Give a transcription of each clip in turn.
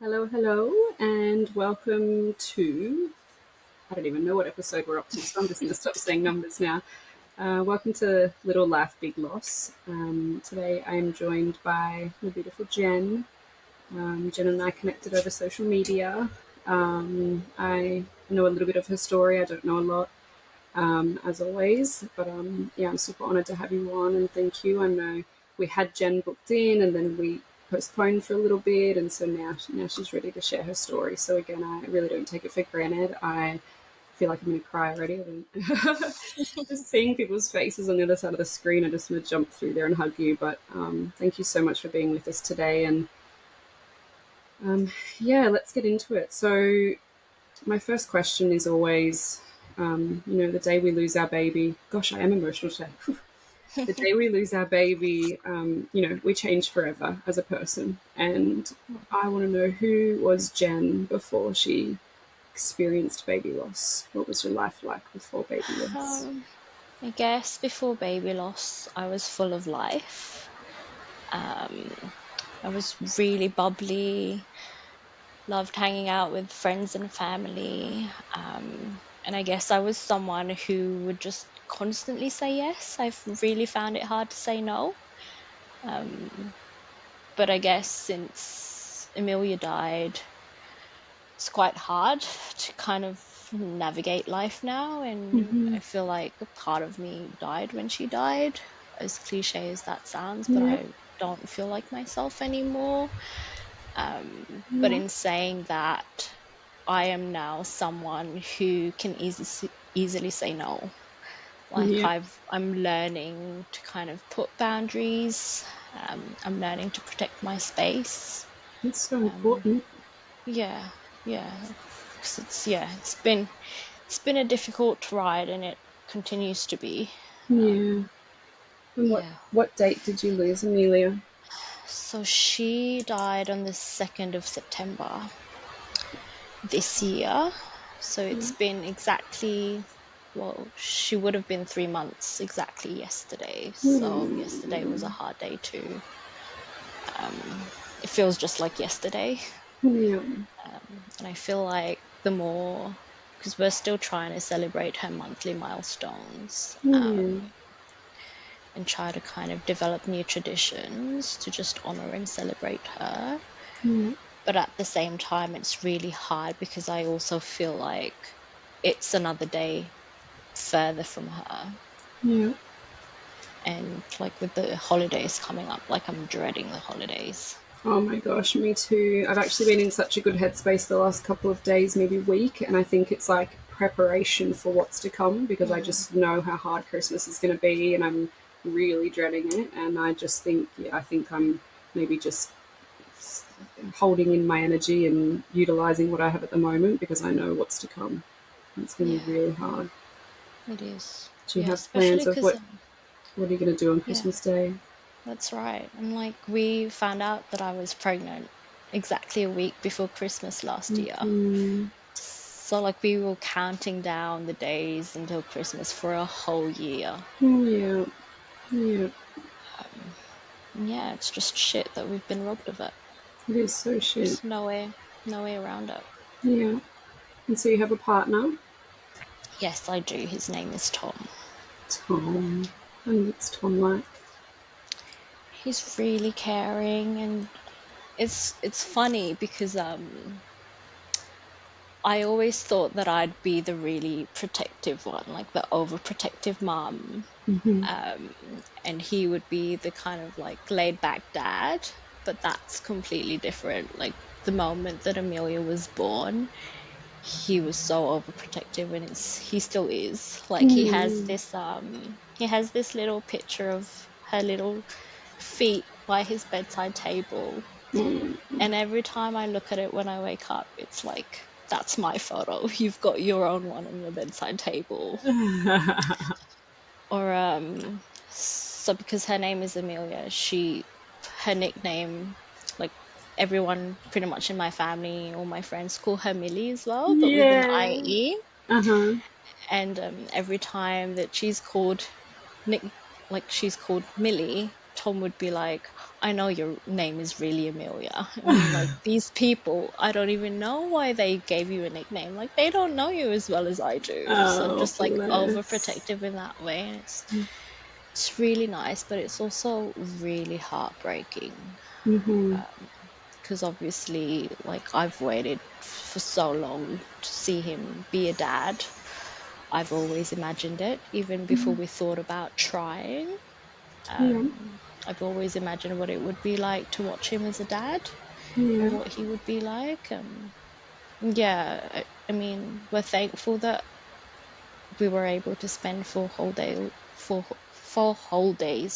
Hello, hello, and welcome to, I don't even know what episode we're up to, so I'm just going to stop saying numbers now. Welcome to Little Life, Big Loss. Today I'm joined by the beautiful Jen. Jen and I connected over social media. I know a little bit of her story, I don't know a lot, as always, but yeah, I'm super honored to have you on, and thank you. I know we had Jen booked in, and then we postponed for a little bit, and so now she's ready to share her story. So again, I really don't take it for granted. I feel like I'm going to cry already. Just seeing people's faces on the other side of the screen, I just want to jump through there and hug you. But thank you so much for being with us today, and yeah, let's get into it. So my first question is always, the day we lose our baby. Gosh, I am emotional today. The day we lose our baby, we change forever as a person. And I want to know, who was Jen before she experienced baby loss? What was your life like before baby loss? Um, I guess before baby loss, I was full of life. I was really bubbly, loved hanging out with friends and family. And I guess I was someone who would just constantly say yes. I've really found it hard to say no. Um, but I guess since Amelia died, it's quite hard to kind of navigate life now, and Mm-hmm. I feel like a part of me died when she died, as cliche as that sounds, but Yeah, I don't feel like myself anymore. But yeah, in saying that, I am now someone who can easily say no. Like yeah. I'm learning to kind of put boundaries. I'm learning to protect my space. It's so um, important. yeah, yeah, 'cause it's been a difficult ride, and it continues to be. Yeah. And what Yeah. what date did you lose Amelia? So she died on the 2nd of September this year. So it's been exactly, well, she would have been 3 months exactly yesterday. So yesterday was a hard day too. It feels just like yesterday. Yeah. And I feel like the more, because we're still trying to celebrate her monthly milestones, Yeah. and try to kind of develop new traditions to just honor and celebrate her. Yeah. But at the same time, it's really hard because I also feel like it's another day further from her. Yeah. And like with the holidays coming up, like I'm dreading the holidays. Oh my gosh, me too. I've actually been in such a good headspace the last couple of days, maybe week, and I think it's like preparation for what's to come, because I Mm, just know how hard Christmas is going to be, and I'm really dreading it. And I just think, yeah, I think I'm maybe just holding in my energy and utilizing what I have at the moment, because I know what's to come. It's going to be yeah, really hard. it is. Do you Yeah, have especially plans of because, what are you going to do on yeah, Christmas Day? that's right. And like we found out that I was pregnant exactly a week before Christmas last year. Mm-hmm. So like we were counting down the days until Christmas for a whole year. Yeah, yeah, Yeah, it's just shit that we've been robbed of it. it is so shit. There's no way around it. Yeah. And so you have a partner, Yes, I do. His name is Tom. Tom. And what's Tom like? He's really caring, and it's funny because I always thought that I'd be the really protective one, like the overprotective mom. Mm-hmm. Um, and he would be the kind of like laid back dad, but that's completely different. Like the moment that Amelia was born, he was so overprotective, and he still is. Like Mm. he has this little picture of her little feet by his bedside table, Mm. and every time I look at it when I wake up, it's like, that's my photo. You've got your own one on your bedside table. Or so because her name is Amelia, her nickname, like everyone pretty much in my family, all my friends call her Millie as well, but with an Yeah. IE. Uh-huh. And every time that Nick, like she's called Millie, Tom would be like, I know your name is really Amelia. And like these people, I don't even know why they gave you a nickname. Like they don't know you as well as I do. So I'm Oh, just like bless. overprotective in that way. And it's really nice, but it's also really heartbreaking. Mm-hmm. Because obviously, like I've waited for so long to see him be a dad. I've always imagined it, even before we thought about trying. Yeah, I've always imagined what it would be like to watch him as a dad yeah. and what he would be like. Yeah, I mean, we're thankful that we were able to spend four whole days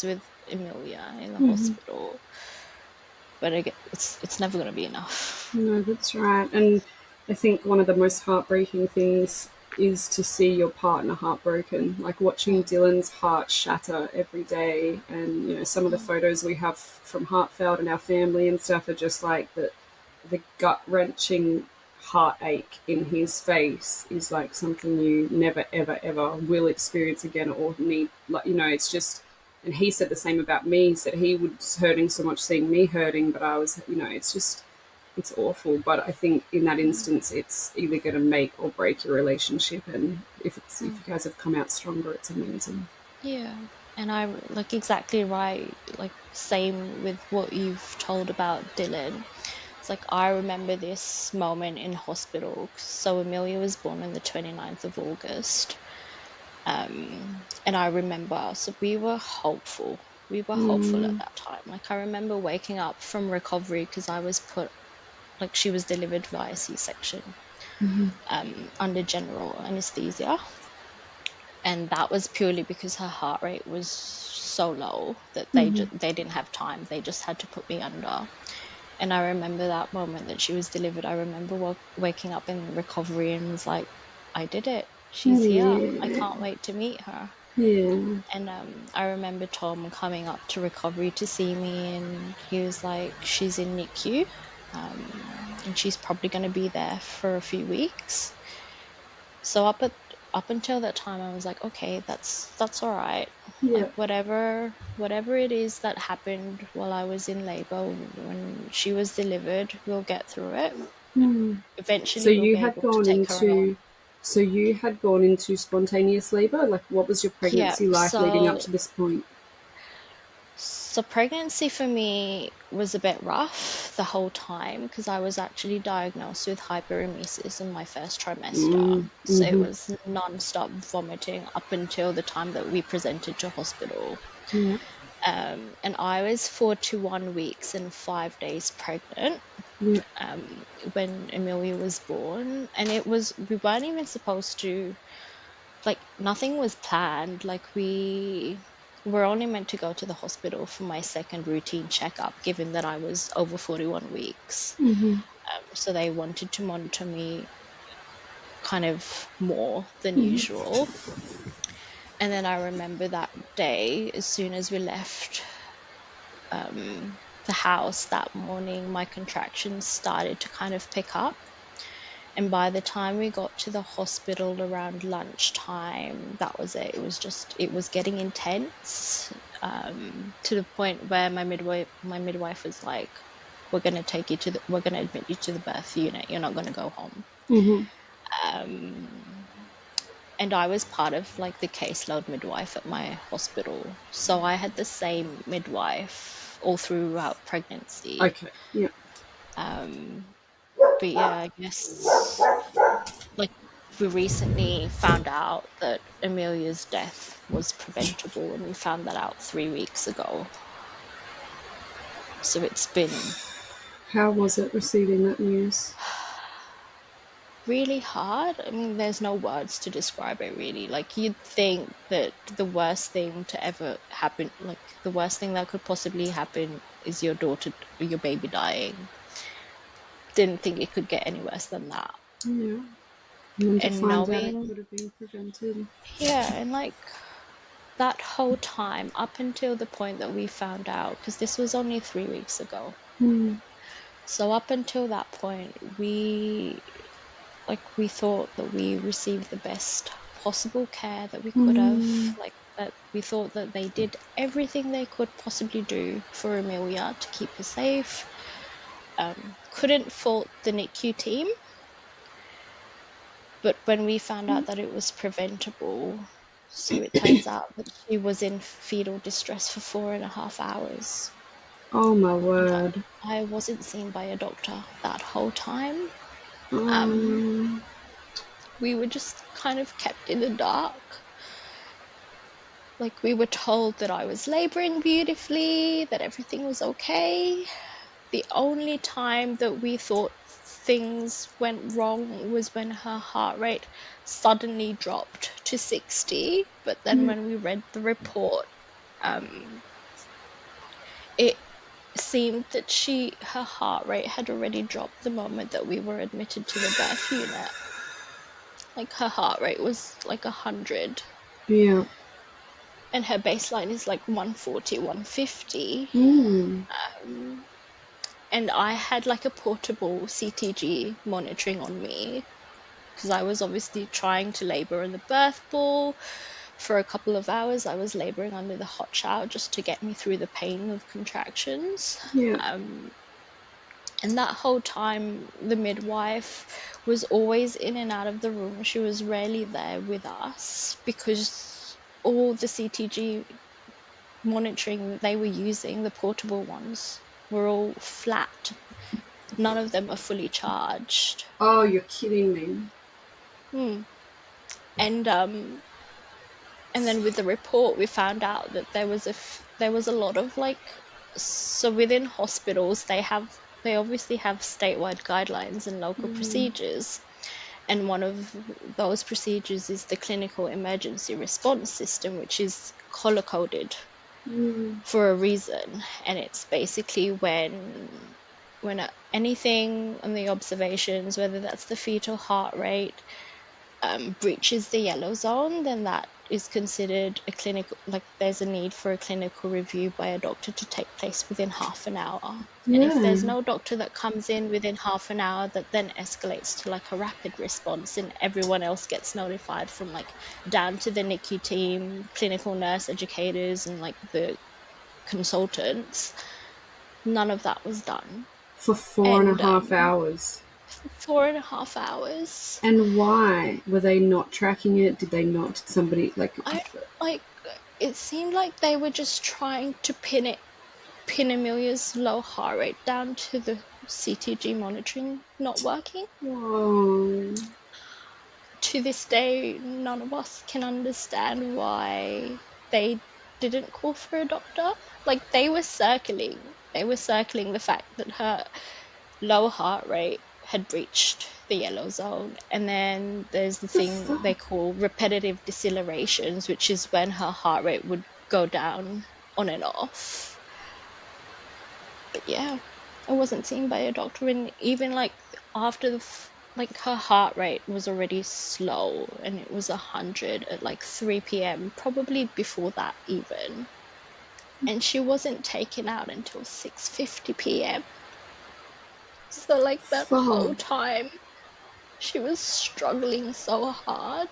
with Amelia in the hospital. But again, it's never going to be enough. No, that's right. And I think one of the most heartbreaking things is to see your partner heartbroken. Like watching Mm, Dylan's heart shatter every day. And, some of the mm, photos we have from Heartfelt and our family and stuff are just like the gut wrenching heartache in his face is like something you never, ever, ever will experience again or need. Like, it's just. And he said the same about me. He said he was hurting so much seeing me hurting, but I was, it's just it's awful. But I think in that mm, instance, it's either going to make or break your relationship. And if mm. you guys have come out stronger, it's amazing. Yeah, and I like exactly right. Like same with what you've told about Dylan. It's like I remember this moment in hospital. So Amelia was born on the 29th of August. And I remember, so we were hopeful. We were hopeful at Mm, that time. Like I remember waking up from recovery because I was put, like she was delivered via C-section, under general anesthesia. And that was purely because her heart rate was so low that they didn't have time. They just had to put me under. And I remember that moment that she was delivered. I remember waking up in recovery and was like, I did it. She's here. I yeah, can't wait to meet her. yeah. And I remember Tom coming up to recovery to see me, and he was like, she's in NICU, and she's probably going to be there for a few weeks. So up until that time, I was like, okay, that's all right. Like Yeah. whatever it is that happened while I was in labor, when she was delivered, we'll get through it. So Eventually, we'll you be had able to gone take her home. into so you had gone into spontaneous labor. Like, what was your Yeah. pregnancy like leading up to this point? So pregnancy for me was a bit rough the whole time because I was actually diagnosed with hyperemesis in my first trimester. So it Mm-hmm. was non-stop vomiting up until the time that we presented to hospital. Yeah. And I was 41 weeks and 5 days pregnant, Yeah. um, when Amelia was born. And we weren't even supposed to, like, nothing was planned. Like, we were only meant to go to the hospital for my second routine checkup, given that I was over 41 weeks. So they wanted to monitor me kind of more than usual. And then I remember that day, as soon as we left the house that morning, my contractions started to kind of pick up. And by the time we got to the hospital around lunchtime, that was it. It was getting intense, to the point where my midwife was like, we're going to admit you to the birth unit. You're not going to go home. Mm-hmm. Um, and I was part of like the caseload midwife at my hospital. So I had the same midwife all throughout pregnancy. Okay. Yeah. Um, but yeah, I guess like we recently found out that Amelia's death was preventable, and we found that out 3 weeks ago. So it's been How was it receiving that news? really hard. I mean, there's no words to describe it really. Like you'd think that the worst thing to ever happen, like the worst thing that could possibly happen is your baby dying. Didn't think it could get any worse than that. Yeah. And then to And find out it knowing, could have been prevented. yeah, and like that whole time up until the point that we found out, because this was only 3 weeks ago. So up until that point, we thought that we received the best possible care that we could have. Like that we thought that they did everything they could possibly do for Amelia to keep her safe. Couldn't fault the NICU team, but when we found out that it was preventable, so it turns out that she was in fetal distress for 4.5 hours. Oh my And word. I wasn't seen by a doctor that whole time. Um, We were just kind of kept in the dark. Like, we were told that I was laboring beautifully, that everything was okay. The only time that we thought things went wrong was when her heart rate suddenly dropped to 60. But then when we read the report, it seemed that her heart rate had already dropped the moment that we were admitted to the birth unit. Like, her heart rate was like 100, yeah. and her baseline is like 140, 150. Mm. And I had like a portable CTG monitoring on me because I was obviously trying to labor in the birth ball. For a couple of hours, I was laboring under the hot shower just to get me through the pain of contractions. Yeah. And that whole time, the midwife was always in and out of the room. She was rarely there with us because all the CTG monitoring that they were using, the portable ones, were all flat. None of them are fully charged. Oh, you're kidding me. Hmm. And and then with the report, we found out that there was a lot of like, so within hospitals they obviously have statewide guidelines and local procedures, and one of those procedures is the clinical emergency response system, which is color coded for a reason. And it's basically when anything on the observations, whether that's the fetal heart rate, breaches the yellow zone, then that is considered a clinical, like there's a need for a clinical review by a doctor to take place within half an hour. And if Yeah. there's no doctor that comes in within half an hour, that then escalates to like a rapid response, and everyone else gets notified, from like down to the NICU team, clinical nurse educators, and like the consultants. None of that was done. For four and a And half hours. for 4.5 hours, And why? Were they not tracking it? Did they not? Did somebody, like. I like, it seemed like they were just trying to pin Amelia's low heart rate down to the CTG monitoring not working. Whoa. To this day, none of us can understand why they didn't call for a doctor. Like, they were circling the fact that her low heart rate had breached the yellow zone. And then there's the The thing they fuck? call repetitive decelerations, which is when her heart rate would go down on and off. But yeah, I wasn't seen by a doctor. And even like after like, her heart rate was already slow, and it was 100 at like 3 p.m, probably before that even. And she wasn't taken out until 6:50 p.m. So like, that whole Fuck. time she was struggling so hard.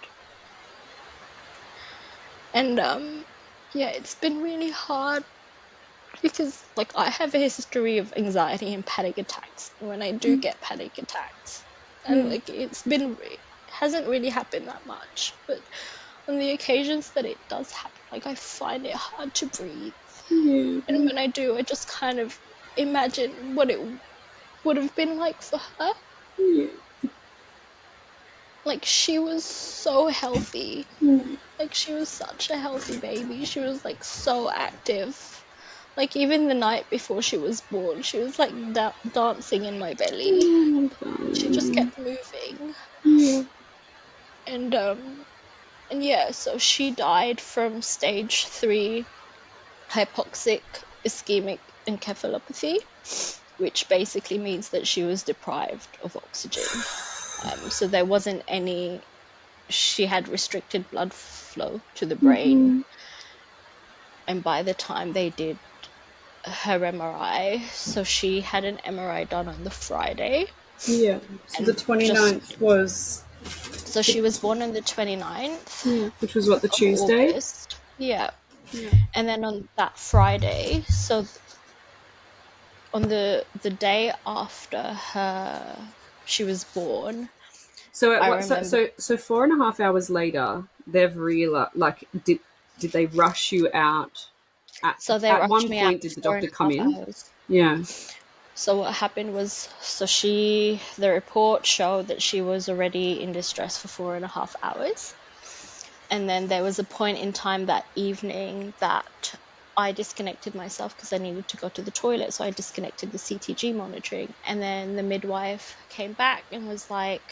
And yeah, it's been really hard because like, I have a history of anxiety and panic attacks. When I do get panic attacks, and Yeah. like, it hasn't really happened that much, but on the occasions that it does happen, like, I find it hard to breathe. Yeah. And when I do, I just kind of imagine what it would have been like for her. Yeah. Like, she was so healthy. Yeah. Like, she was such a healthy baby. She was like so active. Like, even the night before she was born, she was like dancing in my belly. Oh, She just darling. kept moving. Yeah. And yeah, so she died from stage 3 hypoxic ischemic encephalopathy, which basically means that she was deprived of oxygen. So there wasn't any, she had restricted blood flow to the brain. And by the time they did her MRI, so she had an MRI done on the Friday. Yeah. So the And just, 29th was. so she was born on the 29th Yeah. Which was what, the of Tuesday? August. Yeah. Yeah. And then on that Friday, so on the day after she was born, So at I what? So remember. so 4.5 hours later, they've realized. Like, did they rush you out? So they At rushed one me out point, did for the four doctor and a come half in? hours. Yeah. So what happened was, the report showed that she was already in distress for 4.5 hours. And then there was a point in time that evening that I disconnected myself because I needed to go to the toilet. So I disconnected the CTG monitoring. And then the midwife came back and was like,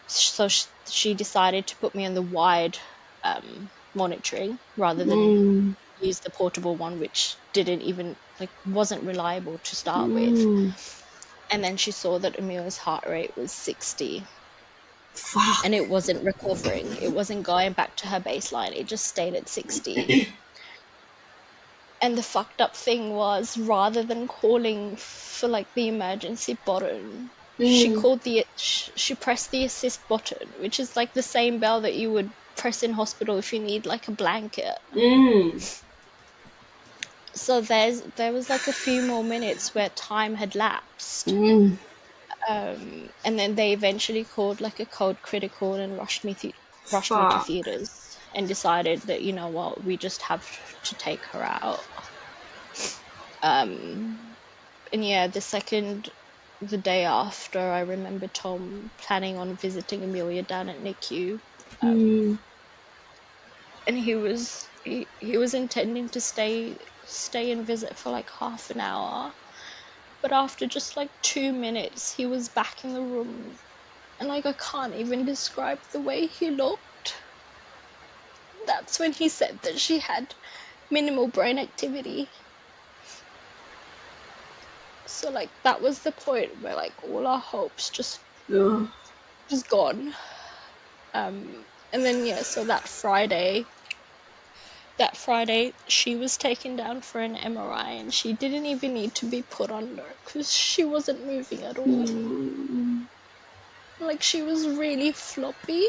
so she decided to put me on the wide monitoring rather than Mm. use the portable one, which didn't even, like, wasn't reliable to start with. Mm. And then she saw that Amelia's heart rate was 60 and Fuck. it wasn't recovering. It wasn't going back to her baseline. It just stayed at 60. And the fucked up thing was, rather than calling for like the emergency button, Mm. she pressed the assist button, which is like the same bell that you would press in hospital if you need like a blanket. Mm. So there was like a few more minutes where time had lapsed. Mm. And then they eventually called like a code critical and rushed me to Fuck. theaters and decided that, you know what, we just have to take her out. And yeah, the day after, I remember Tom planning on visiting Amelia down at NICU. Mm. And he was intending to stay and visit for like half an hour. But after just like 2 minutes, he was back in the room. And like, I can't even describe the way he looked. That's when he said that she had minimal brain activity. So like, that was the point where like all our hopes Ugh. just gone. And then yeah, so that Friday she was taken down for an MRI, and she didn't even need to be put under because she wasn't moving at all. Mm. Like, she was really floppy.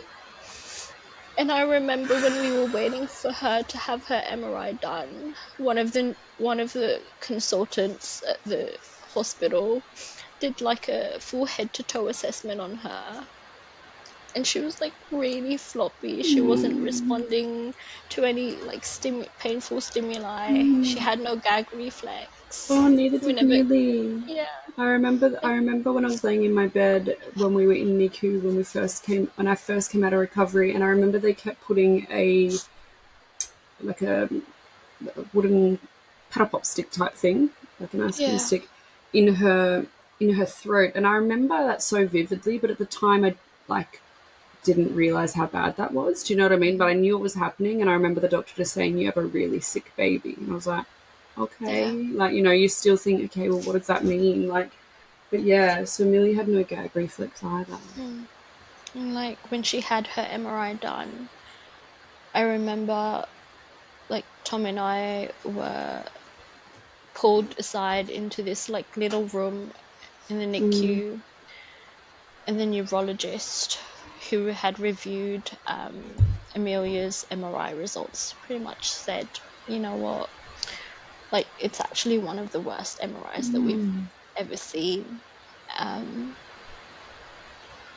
And I remember when we were waiting for her to have her MRI done, one of the consultants at the hospital did like a full head to toe assessment on her, and she was like really floppy. She wasn't Mm. responding to any like painful stimuli. She Mm. had no gag reflex. Oh, neither We did never, Millie. yeah, I remember. I like, remember when I was laying in my bed when we were in NICU when I first came out of recovery, and I remember they kept putting a wooden paddle pop stick type thing, like an ice cream yeah, stick, in her throat, and I remember that so vividly. But at the time, I like didn't realize how bad that was. Do you know what I mean? But I knew it was happening, and I remember the doctor just saying, "You have a really sick baby," and I was like, "Okay." yeah. Like, you still think, "Okay, well, what does that mean?" Like, but yeah. So Millie had no gag reflex either. Mm. And like, when she had her MRI done, I remember like Tom and I were pulled aside into this like little room in the Mm. NICU, and the neurologist who had reviewed Amelia's MRI results pretty much said, you know what, like, it's actually one of the worst MRIs that we've Mm. ever seen. Um,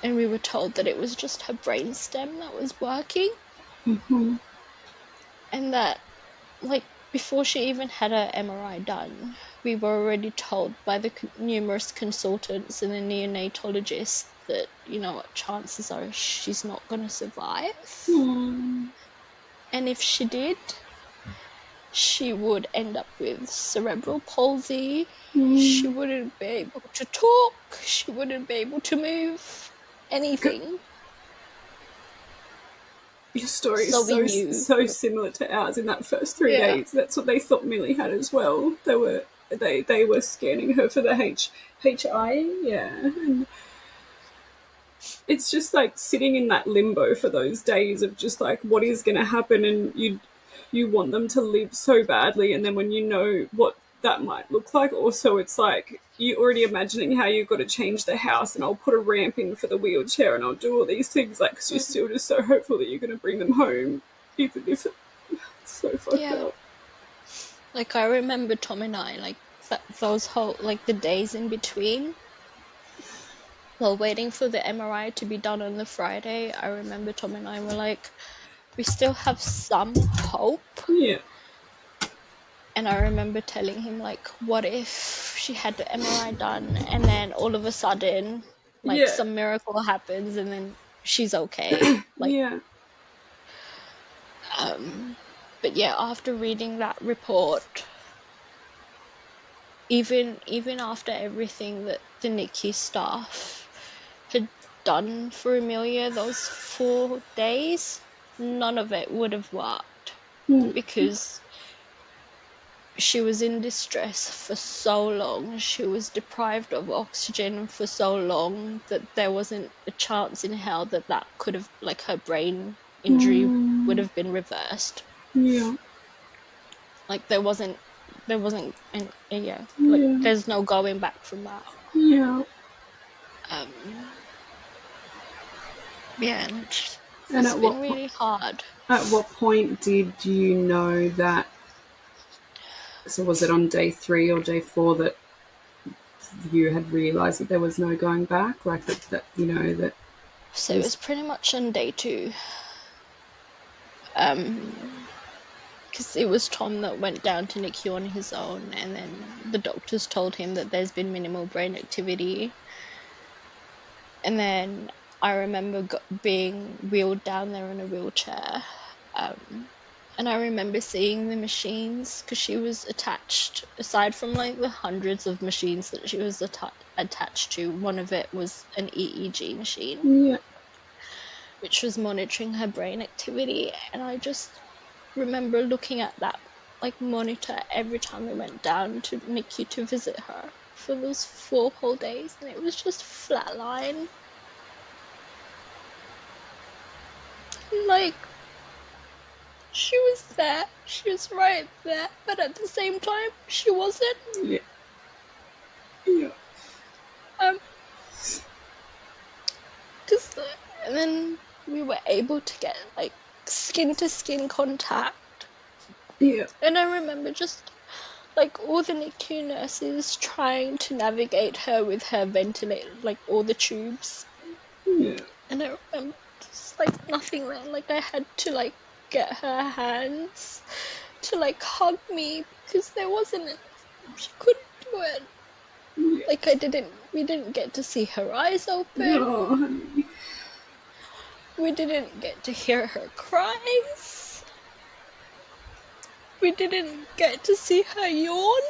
and we were told that it was just her brainstem that was working, Mm-hmm. and that, like, before she even had her MRI done, we were already told by the numerous consultants and the neonatologist that, you know what, chances are she's not going to survive. Mm. And if she did, she would end up with cerebral palsy. She Mm. wouldn't be able to talk. She wouldn't be able to move anything. Your story is So we knew. so similar to ours in that first three Yeah. days. That's what they thought Millie had as well. They were scanning her for the HIE, yeah. And it's just like sitting in that limbo for those days of just like what is going to happen, and you want them to live so badly, and then when you know what that might look like, also it's like you're already imagining how you've got to change the house, and I'll put a ramp in for the wheelchair, and I'll do all these things, like, because you're Mm. still just so hopeful that you're going to bring them home, even if So fucked Yeah. up. Like, I remember Tom and I, like, those whole, like, the days in between, while waiting for the MRI to be done on the Friday, I remember Tom and I were like, we still have some hope. Yeah. And I remember telling him, like, what if she had the MRI done and then all of a sudden, like, Yeah. some miracle happens and then she's okay. Like, Yeah. but yeah, after reading that report, even after everything that the NICU staff had done for Amelia those 4 days, none of it would have worked because she was in distress for so long. She was deprived of oxygen for so long that there wasn't a chance in hell that that could have, like, her brain injury would have been reversed. Yeah. Like, there wasn't yeah, like, Yeah. there's no going back from that. Yeah. Um, yeah, and And it's been really hard. at what point did you know that? So was it on day 3 or day 4 that you had realised that there was no going back? Like that you know that So it it was. was pretty much on day 2. Because it was Tom that went down to NICU on his own, and then the doctors told him that there's been minimal brain activity. And then I remember being wheeled down there in a wheelchair. And I remember seeing the machines because she was attached, aside from like the hundreds of machines that she was attached to, one of it was an EEG machine, Yeah. which was monitoring her brain activity. And I just remember looking at that, like, monitor every time we went down to NICU to visit her for those 4 whole days, and it was just flatline. Like, she was there, she was right there, but at the same time, she wasn't. Yeah. Yeah. Um, cause, and then we were able to get, like, skin to skin contact, Yeah. and I remember just, like, all the NICU nurses trying to navigate her with her ventilator, like, all the tubes. Yeah. And I remember just, like, nothing there. Like, I had to, like, get her hands to, like, hug me because there wasn't, she couldn't do it. Yeah. Like, we didn't get to see her eyes open. Oh, honey. We didn't get to hear her cries. We didn't get to see her yawn.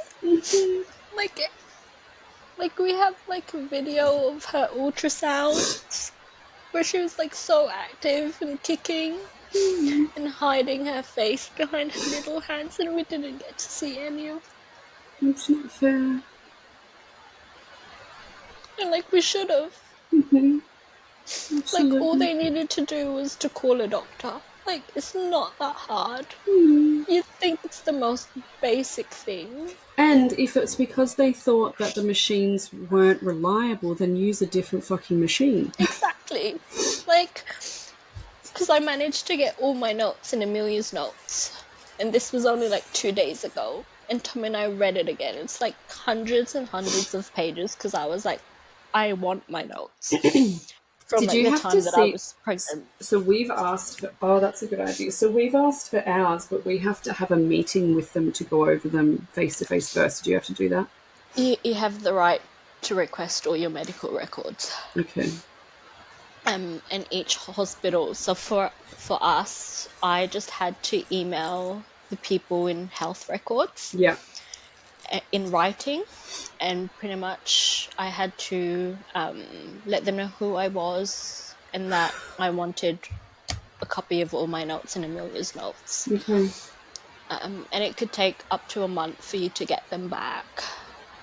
Like, we have, like, a video of her ultrasounds where she was, like, so active and kicking and hiding her face behind her little hands, and we didn't get to see any of that. It's not fair. And, like, we should have. Like, all Absolutely. they needed to do was to call a doctor. Like, it's not that hard. You think it's the most basic thing. And if it's because they thought that the machines weren't reliable, then use a different fucking machine. Exactly. Like, because I managed to get all my notes in Amelia's notes, and this was only like 2 days ago, and Tom and I read it again. It's like hundreds and hundreds of pages because I was like, I want my notes from, Did like, you the have to time that I see? was pregnant. So we've asked for. Oh, that's a good idea. So we've asked for ours, but we have to have a meeting with them to go over them face to face first. Do you have to do that? You have the right to request all your medical records. Okay. And each hospital. So for us, I just had to email the people in health records Yeah. in writing, and pretty much I had to let them know who I was and that I wanted a copy of all my notes and Amelia's notes. Okay. And it could take up to a month for you to get them back.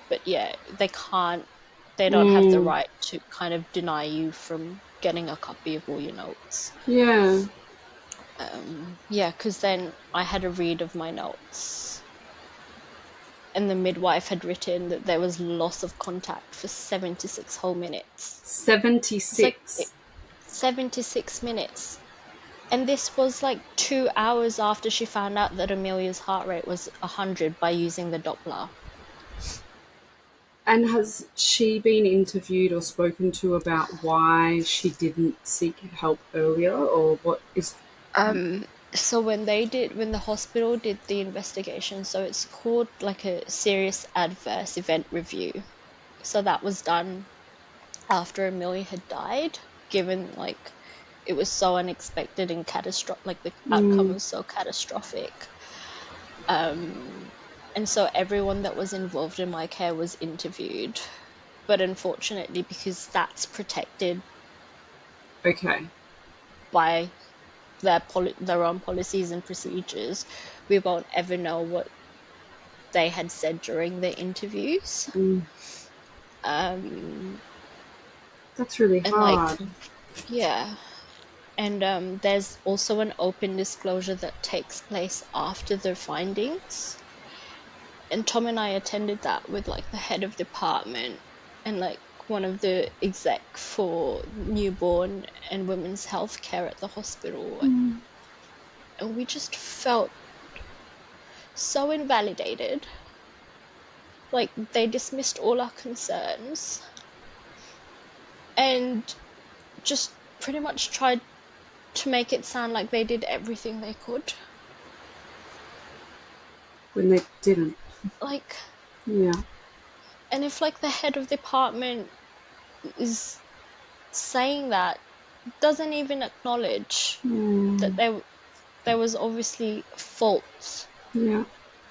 But yeah, they don't have the right to kind of deny you from getting a copy of all your notes. Yeah. Yeah, because then I had a read of my notes, and the midwife had written that there was loss of contact for 76 whole minutes. It's like 76. 76 minutes. And this was like 2 hours after she found out that Amelia's heart rate was 100 by using the Doppler. And has she been interviewed or spoken to about why she didn't seek help earlier, or what is? So when the hospital did the investigation, so it's called like a serious adverse event review. So that was done after Amelia had died, given like it was so unexpected and catastrophic, like the outcome was so catastrophic. And so everyone that was involved in my care was interviewed. But unfortunately, because that's protected Okay. by their own policies and procedures, we won't ever know what they had said during the interviews. Um, That's really and like, hard. yeah. And there's also an open disclosure that takes place after the findings. And Tom and I attended that with like the head of department and like one of the exec for newborn and women's health care at the hospital. And we just felt so invalidated. Like they dismissed all our concerns and just pretty much tried to make it sound like they did everything they could. When they didn't. Like, Yeah. and if like the head of department is saying that, doesn't even acknowledge that there was obviously faults, Yeah.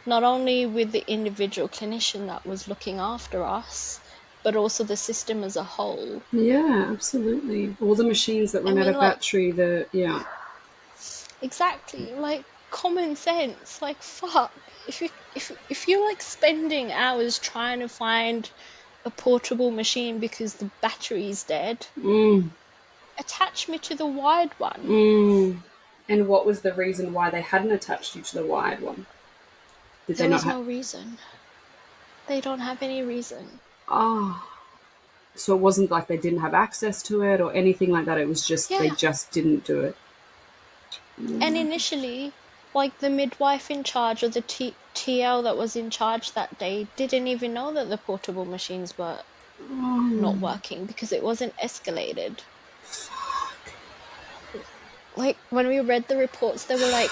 not only with the individual clinician that was looking after us, but also the system as a whole. Yeah, absolutely. All the machines that I run out mean, of like, battery, yeah. exactly, like common sense. Like, fuck, if you're like spending hours trying to find a portable machine because the battery's dead, attach me to the wired one. And what was the reason why they hadn't attached you to the wired one? Did they There not was have? no reason. They don't have any reason. Oh, so it wasn't like they didn't have access to it or anything like that. It was just they Yeah. just didn't do it. And initially, like the midwife in charge or the TL that was in charge that day didn't even know that the portable machines were not working because it wasn't escalated. Like when we read the reports, there were like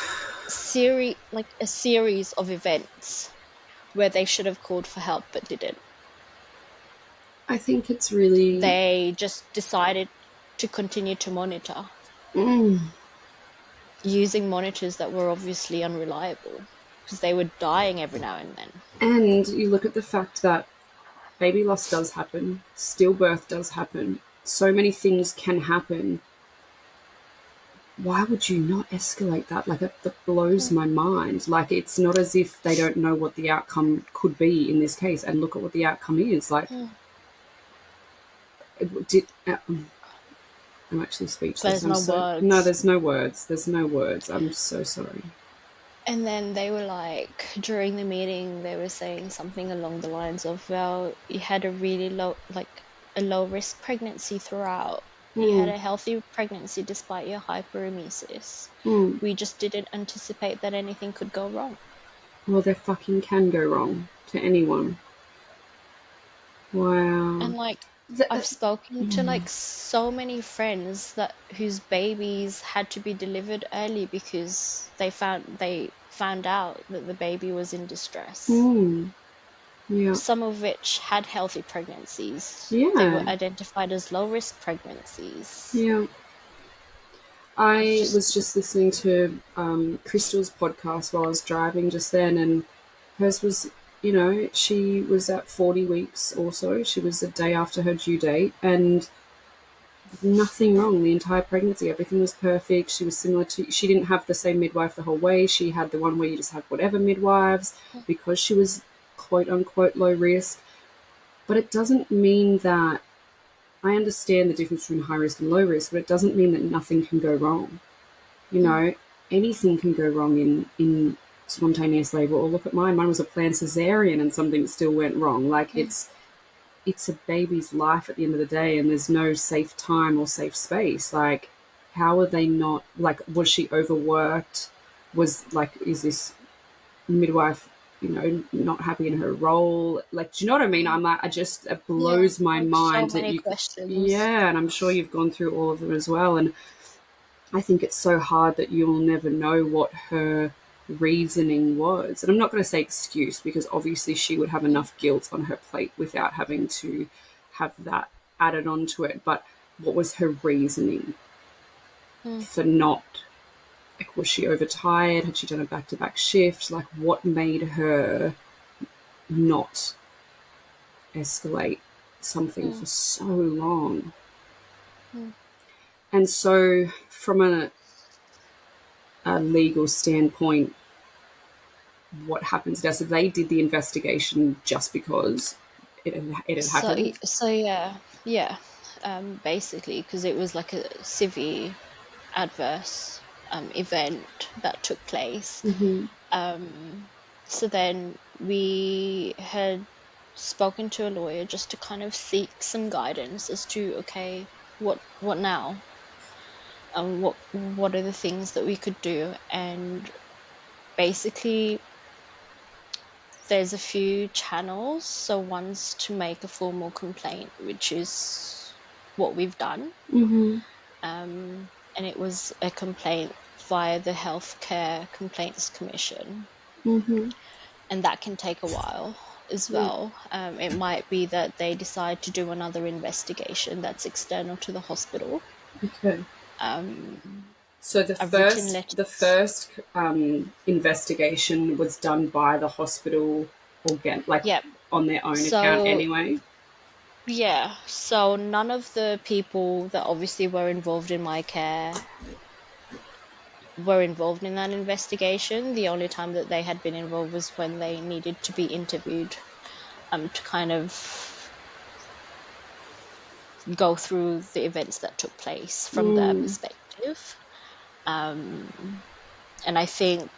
a series of events where they should have called for help but didn't. I think it's really. They just decided to continue to monitor using monitors that were obviously unreliable because they were dying every now and then. And you look at the fact that baby loss does happen, stillbirth does happen, so many things can happen. Why would you not escalate that? Like, that blows my mind. Like, it's not as if they don't know what the outcome could be in this case, and look at what the outcome is. Like, I'm actually speechless. There's I'm no so no. words. There's no words. There's no words. I'm so sorry. And then they were like, during the meeting, they were saying something along the lines of, well, you had a really a low risk pregnancy throughout. You had a healthy pregnancy despite your hyperemesis. We just didn't anticipate that anything could go wrong. Well, there fucking can go wrong to anyone. Wow. And like, I've spoken to like so many friends whose babies had to be delivered early because they found out that the baby was in distress. Yeah. Some of which had healthy pregnancies. They were Yeah. identified as low risk pregnancies. Yeah. I was just listening to Crystal's podcast while I was driving just then, and hers was, she was at 40 weeks or so. She was a day after her due date, and nothing wrong the entire pregnancy. Everything was perfect. She was similar to, she didn't have the same midwife the whole way. She had the one where you just have whatever midwives because she was quote unquote low risk. But it doesn't mean that, I understand the difference between high risk and low risk, but it doesn't mean that nothing can go wrong. Anything can go wrong in spontaneous labor. Or look at mine. Mine was a planned cesarean and something still went wrong. Like, it's a baby's life at the end of the day, and there's no safe time or safe space. Like, how are they not, like, was she overworked? Was, like, is this midwife, not happy in her role? Like, do you know what I mean? I'm like, it Yeah, blows my like so mind that many you could, questions. yeah, and I'm sure you've gone through all of them as well. And I think it's so hard that you'll never know what her reasoning was. And I'm not going to say excuse, because obviously she would have enough guilt on her plate without having to have that added onto it. But what was her reasoning Mm. for not, like, was she overtired? Had she done a back to back shift? Like, what made her not escalate something Mm. for so long? Mm. And so, from a legal standpoint, what happens now? So they did the investigation just because it had So, happened. yeah, basically, because it was like a severe adverse event that took place. Mm-hmm. So then we had spoken to a lawyer just to kind of seek some guidance as to, okay, what now? What are the things that we could do? And basically, there's a few channels. So one's to make a formal complaint, which is what we've done. Mm-hmm. And it was a complaint via the Healthcare Complaints Commission, Mm-hmm. and that can take a while as Yeah. well. It might be that they decide to do another investigation that's external to the hospital. Okay. Um, So the I've written first the letters. first investigation was done by the hospital, again, like, Yep. on their own account So anyway. yeah, so none of the people that obviously were involved in my care were involved in that investigation. The only time that they had been involved was when they needed to be interviewed, to kind of go through the events that took place from their Mm. perspective. Um, and I think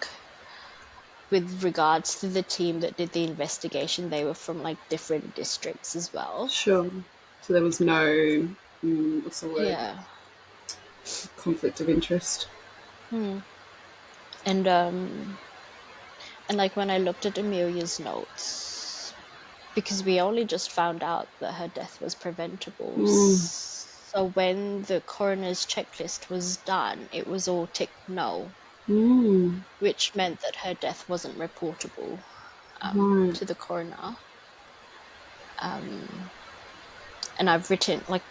with regards to the team that did the investigation, they were from like different districts as well. Sure. So there was no, what's the word, Yeah. conflict of interest. Hmm. And like when I looked at Amelia's notes, because we only just found out that her death was preventable. Mm. So when the coroner's checklist was done, it was all ticked no, Mm. which meant that her death wasn't reportable, Right. to the coroner. And I've written, like,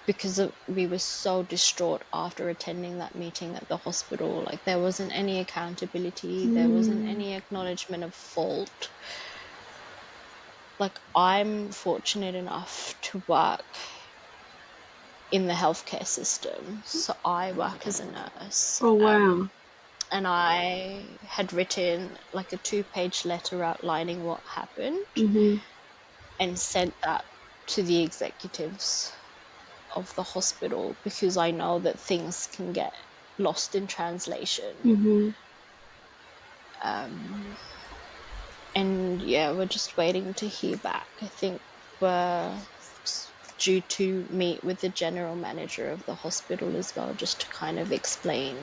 because we were so distraught after attending that meeting at the hospital, like there wasn't any accountability, there wasn't Mm. any acknowledgement of fault. Like, I'm fortunate enough to work in the healthcare system, so I work as a nurse. Oh, wow. And I had written like a 2-page letter outlining what happened Mm-hmm. and sent that to the executives of the hospital, because I know that things can get lost in translation. Mm-hmm. Um, and yeah, we're just waiting to hear back. I think we're due to meet with the general manager of the hospital as well, just to kind of explain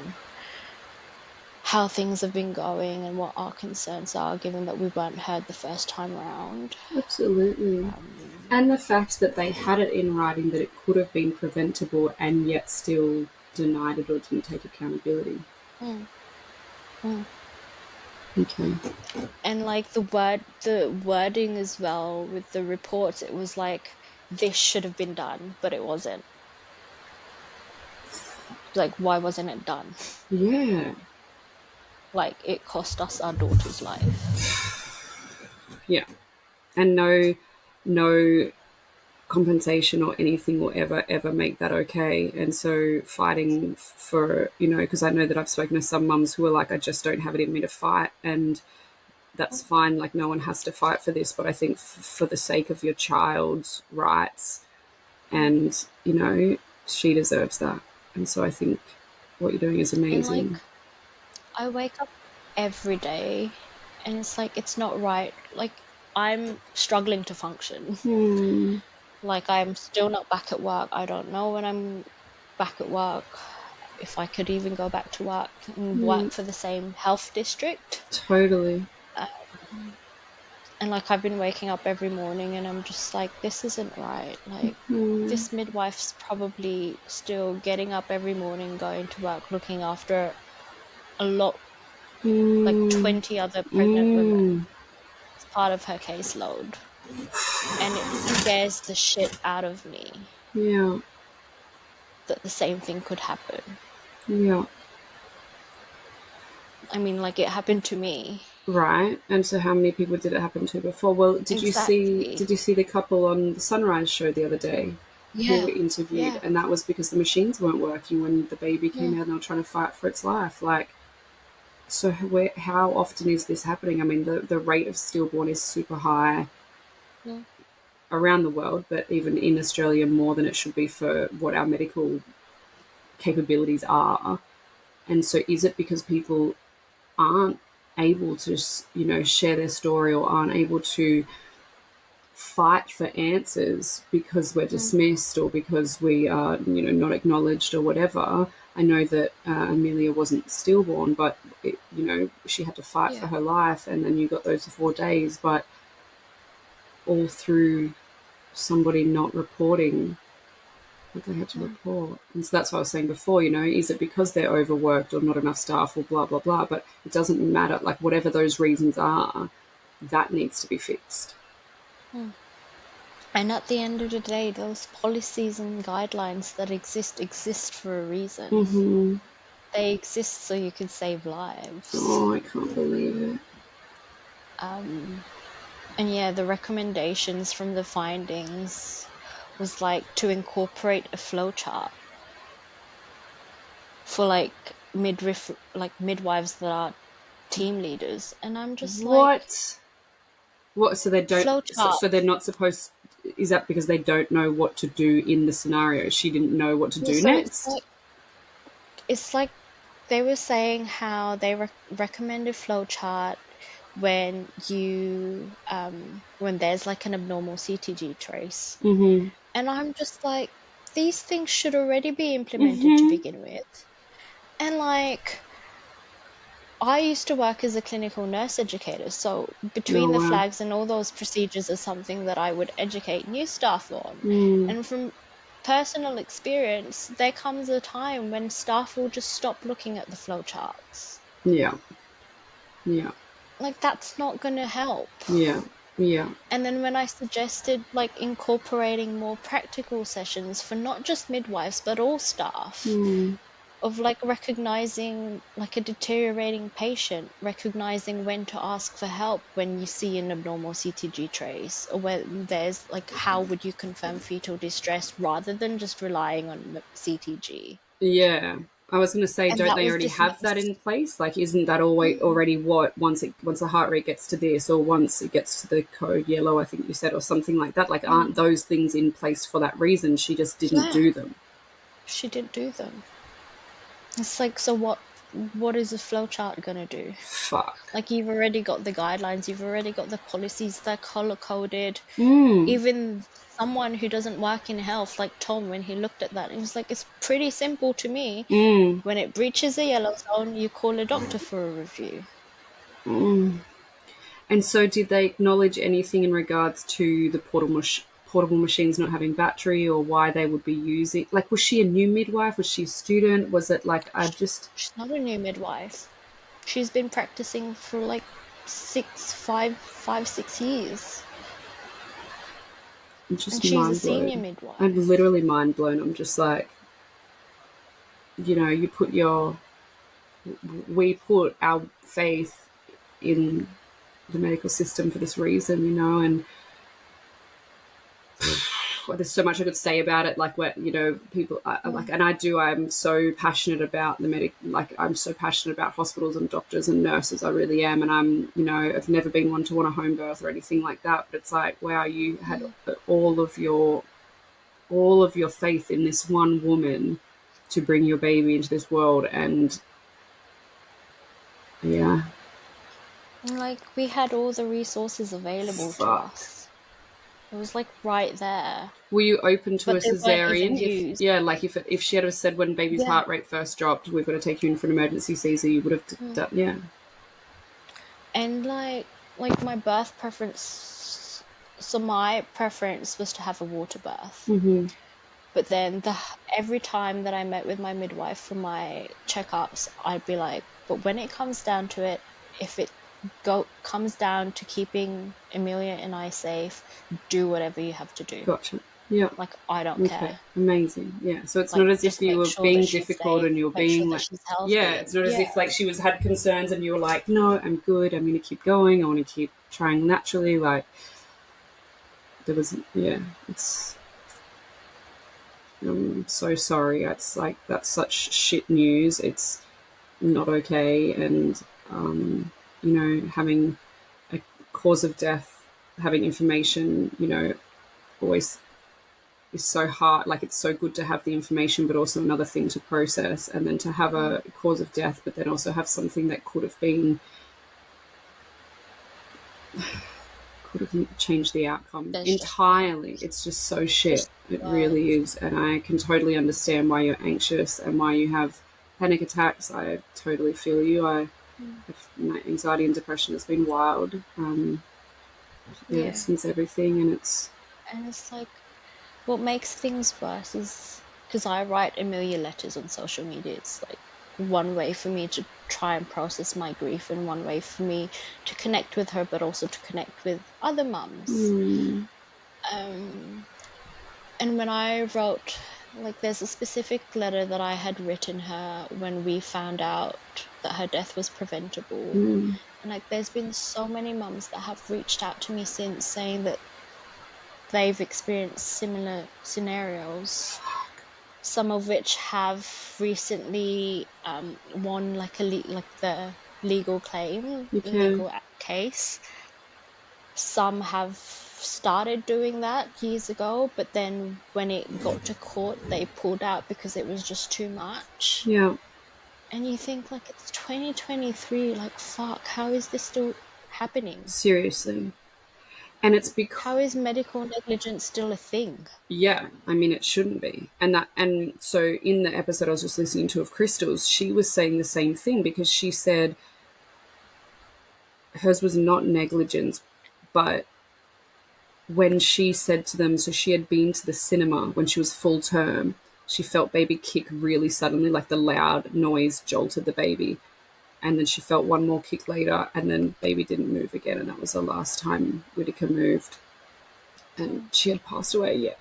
how things have been going and what our concerns are, given that we weren't heard the first time around. Absolutely. And the fact that they had it in writing that it could have been preventable and yet still denied it or didn't take accountability. Mm, mm. Okay. And like the wording as well with the reports, it was like, this should have been done, but it wasn't. Like, why wasn't it done? Yeah. Like, it cost us our daughter's life. Yeah. And no compensation or anything will ever make that okay. And so fighting for, because I know that I've spoken to some mums who are like, I just don't have it in me to fight, and that's fine. Like, no one has to fight for this, but I think for the sake of your child's rights, and she deserves that. And so I think what you're doing is And like, amazing. I wake up every day and it's like, it's not right. Like, I'm struggling to function. Like, I'm still not back at work. I don't know when I'm back at work. if I could even go back to work and work for the same health district. Totally. And like I've been waking up every morning and I'm just like, this isn't right. Like this midwife's probably still getting up every morning, going to work, looking after a lot, like 20 other pregnant women. It's part of her caseload. And it scares the shit out of me Yeah. that the same thing could happen. Yeah. I mean, like it happened to me. Right. And so how many people did it happen to before? Well, Exactly. did you see the couple on the Sunrise show the other day who Yeah. were interviewed? Yeah. And that was because the machines weren't working when the baby came Yeah. out and they were trying to fight for its life. Like, so how often is this happening? I mean, the rate of stillborn is super high Yeah. around the world, but even in Australia more than it should be for what our medical capabilities are. And so is it because people aren't able to, share their story or aren't able to fight for answers because we're Mm. dismissed or because we are, not acknowledged or whatever? I know that Amelia wasn't stillborn, but she had to fight for Yeah. her life, and then you got those 4 days, but all through somebody not reporting what they had to Mm. report. And so that's what I was saying before, is it because they're overworked or not enough staff or blah, blah, blah? But it doesn't matter. Like, whatever those reasons are, that needs to be fixed. Mm. And at the end of the day, those policies and guidelines that exist for a reason. Mm-hmm. They exist so you can save lives. Oh, I can't believe it. And yeah, the recommendations from the findings was like to incorporate a flowchart for like midwives that are team leaders. And I'm just like, What? What? So they don't. flowchart. So they're not supposed. Is that because they don't know what to do in the scenario? She didn't know what to Yeah, do so next. it's like they were saying how they recommend a flowchart when you when there's like an abnormal CTG trace. Mm-hmm. And I'm just like, these things should already be implemented to Mm-hmm. begin with. And like, I used to work as a clinical nurse educator, so Oh between the wow. flags and all those procedures are something that I would educate new staff on. Mm. And from personal experience, there comes a time when staff will just stop looking at the flowcharts. Yeah. Yeah. Like, that's not going to help. Yeah. Yeah. And then when I suggested like incorporating more practical sessions for not just midwives but all staff, Mm. of like recognizing like a deteriorating patient, recognizing when to ask for help when you see an abnormal CTG trace, or when there's like, how would you confirm fetal distress rather than just relying on CTG. Yeah. I was going to say, And don't that they was already have that dismissed. in place? Like, isn't that always already what once the heart rate gets to this, or once it gets to the code yellow, I think you said, or something like that? Like, aren't those things in place for that reason? She just didn't Yeah, do them. she didn't do them. It's like, so what is a flowchart gonna do? Fuck. Like, you've already got the guidelines, you've already got the policies, they're color coded. Mm. Even someone who doesn't work in health, like Tom, when he looked at that, he was like, it's pretty simple to me. Mm. When it breaches a yellow zone, you call a doctor for a review. Mm. And so, did they acknowledge anything in regards to the portable machines not having battery, or why they would be using? Like, was she a new midwife? Was she a student? Was it like I just She's not a new midwife. She's been practicing for like 6 years. I'm And just she's a mind senior blown. I'm midwife. literally mind blown. I'm just like, you put we put our faith in the medical system for this reason, and well, there's so much I could say about it. Like, what people like, and I'm so passionate about like, I'm so passionate about hospitals and doctors and nurses. I really am, and I've never been one to want a home birth or anything like that. But it's like, wow, you had all of your faith in this one woman to bring your baby into this world, and yeah, Like, we had all the resources available to fuck. us. It was like right there. Were you open to a But they weren't even cesarean? If used. yeah, like if she had have said when baby's Yeah. heart rate first dropped, we've got to take you in for an emergency Caesar, you would have done, yeah. And like my birth preference, so my preference was to have a water birth. Mm-hmm. But then every time that I met with my midwife for my checkups, I'd be like, but when it comes down to it, if it comes down to keeping Amelia and I safe, do whatever you have to do. Gotcha. Yeah. Like, I don't Okay. care. Amazing. Yeah. So it's Like, not as if just you make were sure that being she's difficult safe, and you were make sure being that like, she's yeah, healthy. it's not as Yeah. if like she was had concerns and you were like, no, I'm good. I'm going to keep going. I want to keep trying naturally. Like there was, yeah, it's, I'm so sorry. It's like, that's such shit news. It's not okay. And, having a cause of death, having information, always is so hard. Like it's so good to have the information, but also another thing to process, and then to have a cause of death, but then also have something that could have changed the outcome There's just, entirely. It's just so shit. just It really words. is, and I can totally understand why you're anxious and why you have panic attacks. I totally feel you. I have my anxiety and depression has been wild. Yeah, Yeah. since everything, and it's And it's like, what makes things worse is because I write Amelia letters on social media. It's like one way for me to try and process my grief, and one way for me to connect with her, but also to connect with other mums. Um, and when I wrote, like, there's a specific letter that I had written her when we found out that her death was preventable. And like, there's been so many mums that have reached out to me since saying that they've experienced similar scenarios, some of which have recently won like the legal claim, you the can legal case. Some have started doing that years ago, but then when it got to court, they pulled out because it was just too much. yeah, And you think, like, it's 2023, like, fuck, how is this still happening? seriously. And it's because How is medical negligence still a thing? yeah, I mean it shouldn't be. And so in the episode I was just listening to of Crystal's, she was saying the same thing because she said hers was not negligence, but when she said to them, so she had been to the cinema when she was full term, she felt baby kick really suddenly, like the loud noise jolted the baby. And then she felt one more kick later, and then baby didn't move again. And that was the last time Whitaker moved. And she had passed away, yeah.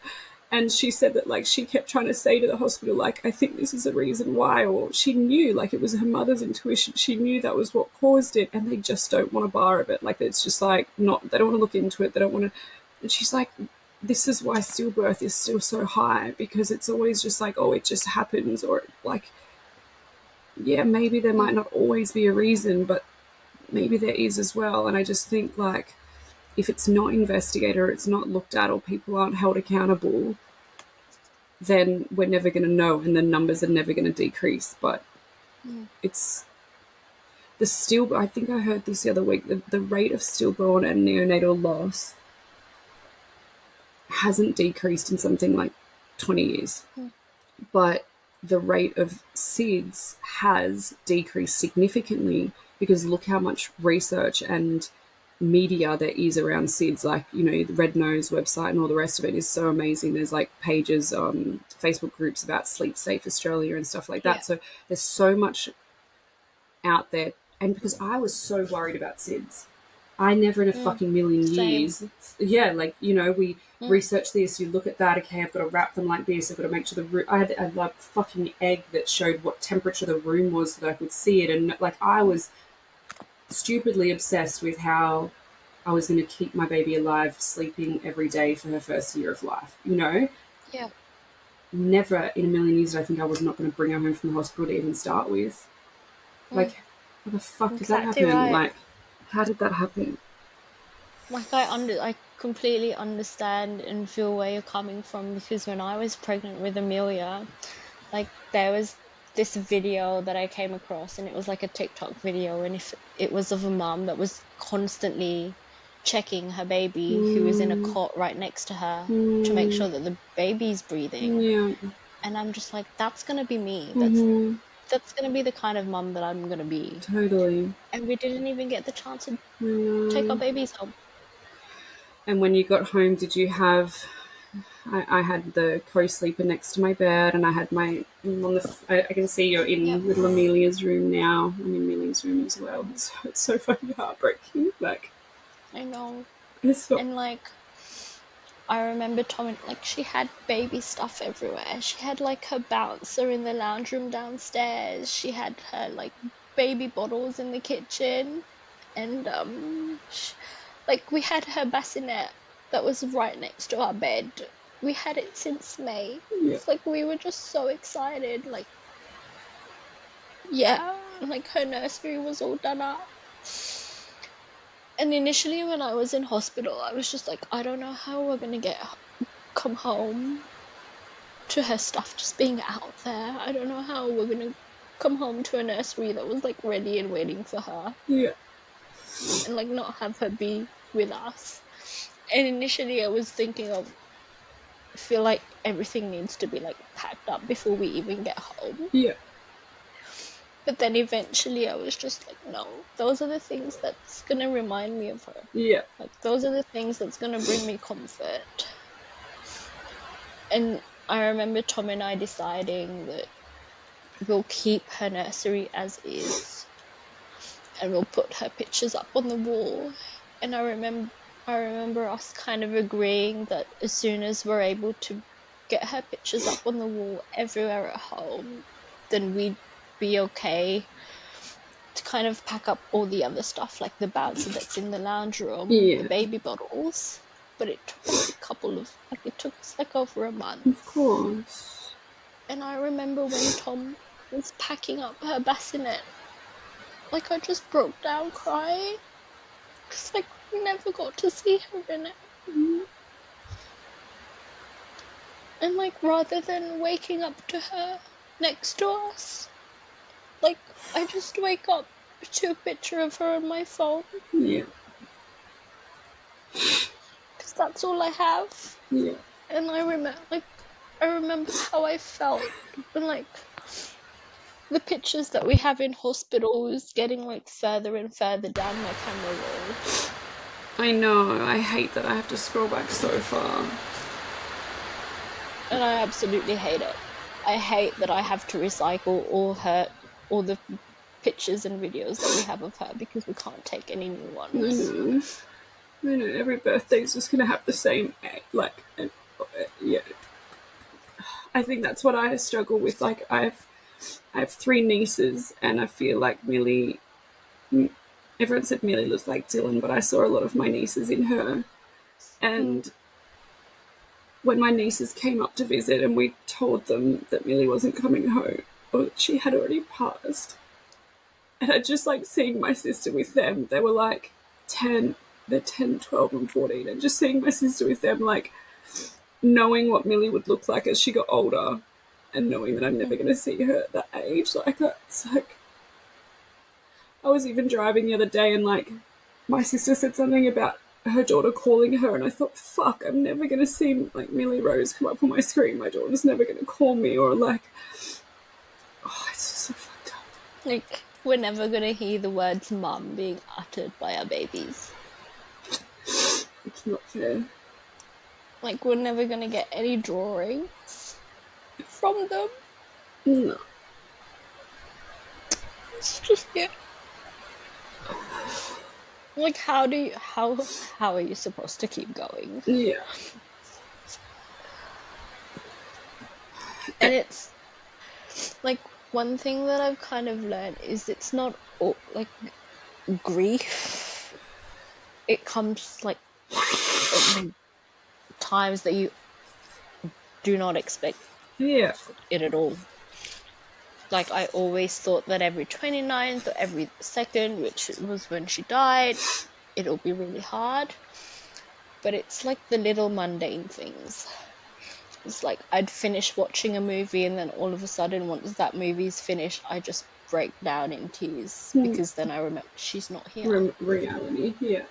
And she said that, like, she kept trying to say to the hospital, like, I think this is the reason why. Or she knew, like, it was her mother's intuition. She knew that was what caused it. And they just don't want a bar of it. Like, it's just like, not, they don't want to look into it. They don't want to. And she's like, this is why stillbirth is still so high, because it's always just like, oh, it just happens. Or, like, yeah, maybe there might not always be a reason, but maybe there is as well. And I just think, like, if it's not investigated or it's not looked at or people aren't held accountable, then we're never going to know and the numbers are never going to decrease. But it's the still, I think I heard this the other week, the rate of stillborn and neonatal loss hasn't decreased in something like 20 years. But the rate of SIDS has decreased significantly because look how much research and media there is around SIDS. Like, the Red Nose website and all the rest of it is so amazing. There's like pages on Facebook groups about Sleep Safe Australia and stuff like Yeah. that. So there's so much out there. And because I was so worried about SIDS, I never in a fucking million Same. years. Yeah, like, we research this, you look at that, okay, I've got to wrap them like this, I've got to make sure the room. I had a like fucking egg that showed what temperature the room was so that I could see it. And like, I was stupidly obsessed with how I was going to keep my baby alive, sleeping every day for her first year of life. Yeah. Never in a million years did I think I was not going to bring her home from the hospital to even start with. Like, how the fuck did that Exactly happen? right. Like, how did that happen? Like, I completely understand and feel where you're coming from, because when I was pregnant with Amelia, like, there was this video that I came across, and it was like a TikTok video, and if it was of a mum that was constantly checking her baby who is in a cot right next to her to make sure that the baby's breathing. Yeah. And I'm just like, that's gonna be me. Mm-hmm. That's gonna be the kind of mum that I'm gonna be. Totally. And we didn't even get the chance to I take our know. babies home. And when you got home, did you have? I had the co-sleeper next to my bed, and I had my on the. I can see you're Yep. in little Amelia's room now. I'm in Millie's room as well. It's so fucking heartbreaking. Like I know. it's not. And like, I remember Tommy, like, she had baby stuff everywhere. She had like her bouncer in the lounge room downstairs. She had her like baby bottles in the kitchen, and like we had her bassinet that was right next to our bed. We had it since May. Yeah. It's like we were just so excited. Like, yeah, like her nursery was all done up. And initially, when I was in hospital, I was just like, I don't know how we're gonna come home to her stuff just being out there. I don't know how we're gonna come home to a nursery that was like ready and waiting for her, Yeah. and like not have her be with us. And initially, I was thinking of, I feel like everything needs to be like packed up before we even get home. Yeah. But then eventually, I was just like, no, those are the things that's gonna remind me of her. Yeah. Like, those are the things that's gonna bring me comfort. And I remember Tom and I deciding that we'll keep her nursery as is, and we'll put her pictures up on the wall. And I remember us kind of agreeing that as soon as we're able to get her pictures up on the wall everywhere at home, then we'd be okay to kind of pack up all the other stuff, like the bouncer that's in the lounge room, the Yeah. baby bottles. But it took us it took us like over a month. Of course. And I remember when Tom was packing up her bassinet, like I just broke down crying. Because like we never got to see her in it. And like rather than waking up to her next to us, like I just wake up to a picture of her on my phone. Yeah. Because that's all I have. Yeah. And I remember how I felt when like the pictures that we have in hospital was getting like further and further down my camera roll. I know. I hate that I have to scroll back so far. And I absolutely hate it. I hate that I have to recycle all the pictures and videos that we have of her because we can't take any new I ones. know. I know. Every birthday's just gonna have the same like. Yeah. I think that's what I struggle with. Like I have three nieces, and I feel like Millie. Everyone said Millie looked like Dylan, but I saw a lot of my nieces in her. And when my nieces came up to visit, and we told them that Millie wasn't coming home, or that she had already passed, and I just like seeing my sister with them. They were like 10, they're 10, 12, and 14, and just seeing my sister with them, like knowing what Millie would look like as she got older, and knowing that I'm never going to see her at that age. Like, it's like, I was even driving the other day, and like, my sister said something about her daughter calling her, and I thought, fuck, I'm never going to see like Millie Rose come up on my screen. My daughter's never going to call me, or like, oh, it's just so fucked up. Like, we're never gonna hear the words mum being uttered by our babies. It's not fair. Like, we're never gonna get any drawings from them. No. It's just, yeah. Like, how are you supposed to keep going? Yeah. And it's like, one thing that I've kind of learned is it's not all, like, grief. It comes like at times that you do not expect Yeah. it at all. Like, I always thought that every 29th or every 2nd, which was when she died, it'll be really hard. But it's like the little mundane things. It's like I'd finish watching a movie, and then all of a sudden, once that movie's finished, I just break down in tears because then I remember she's not here. Reality. Yeah.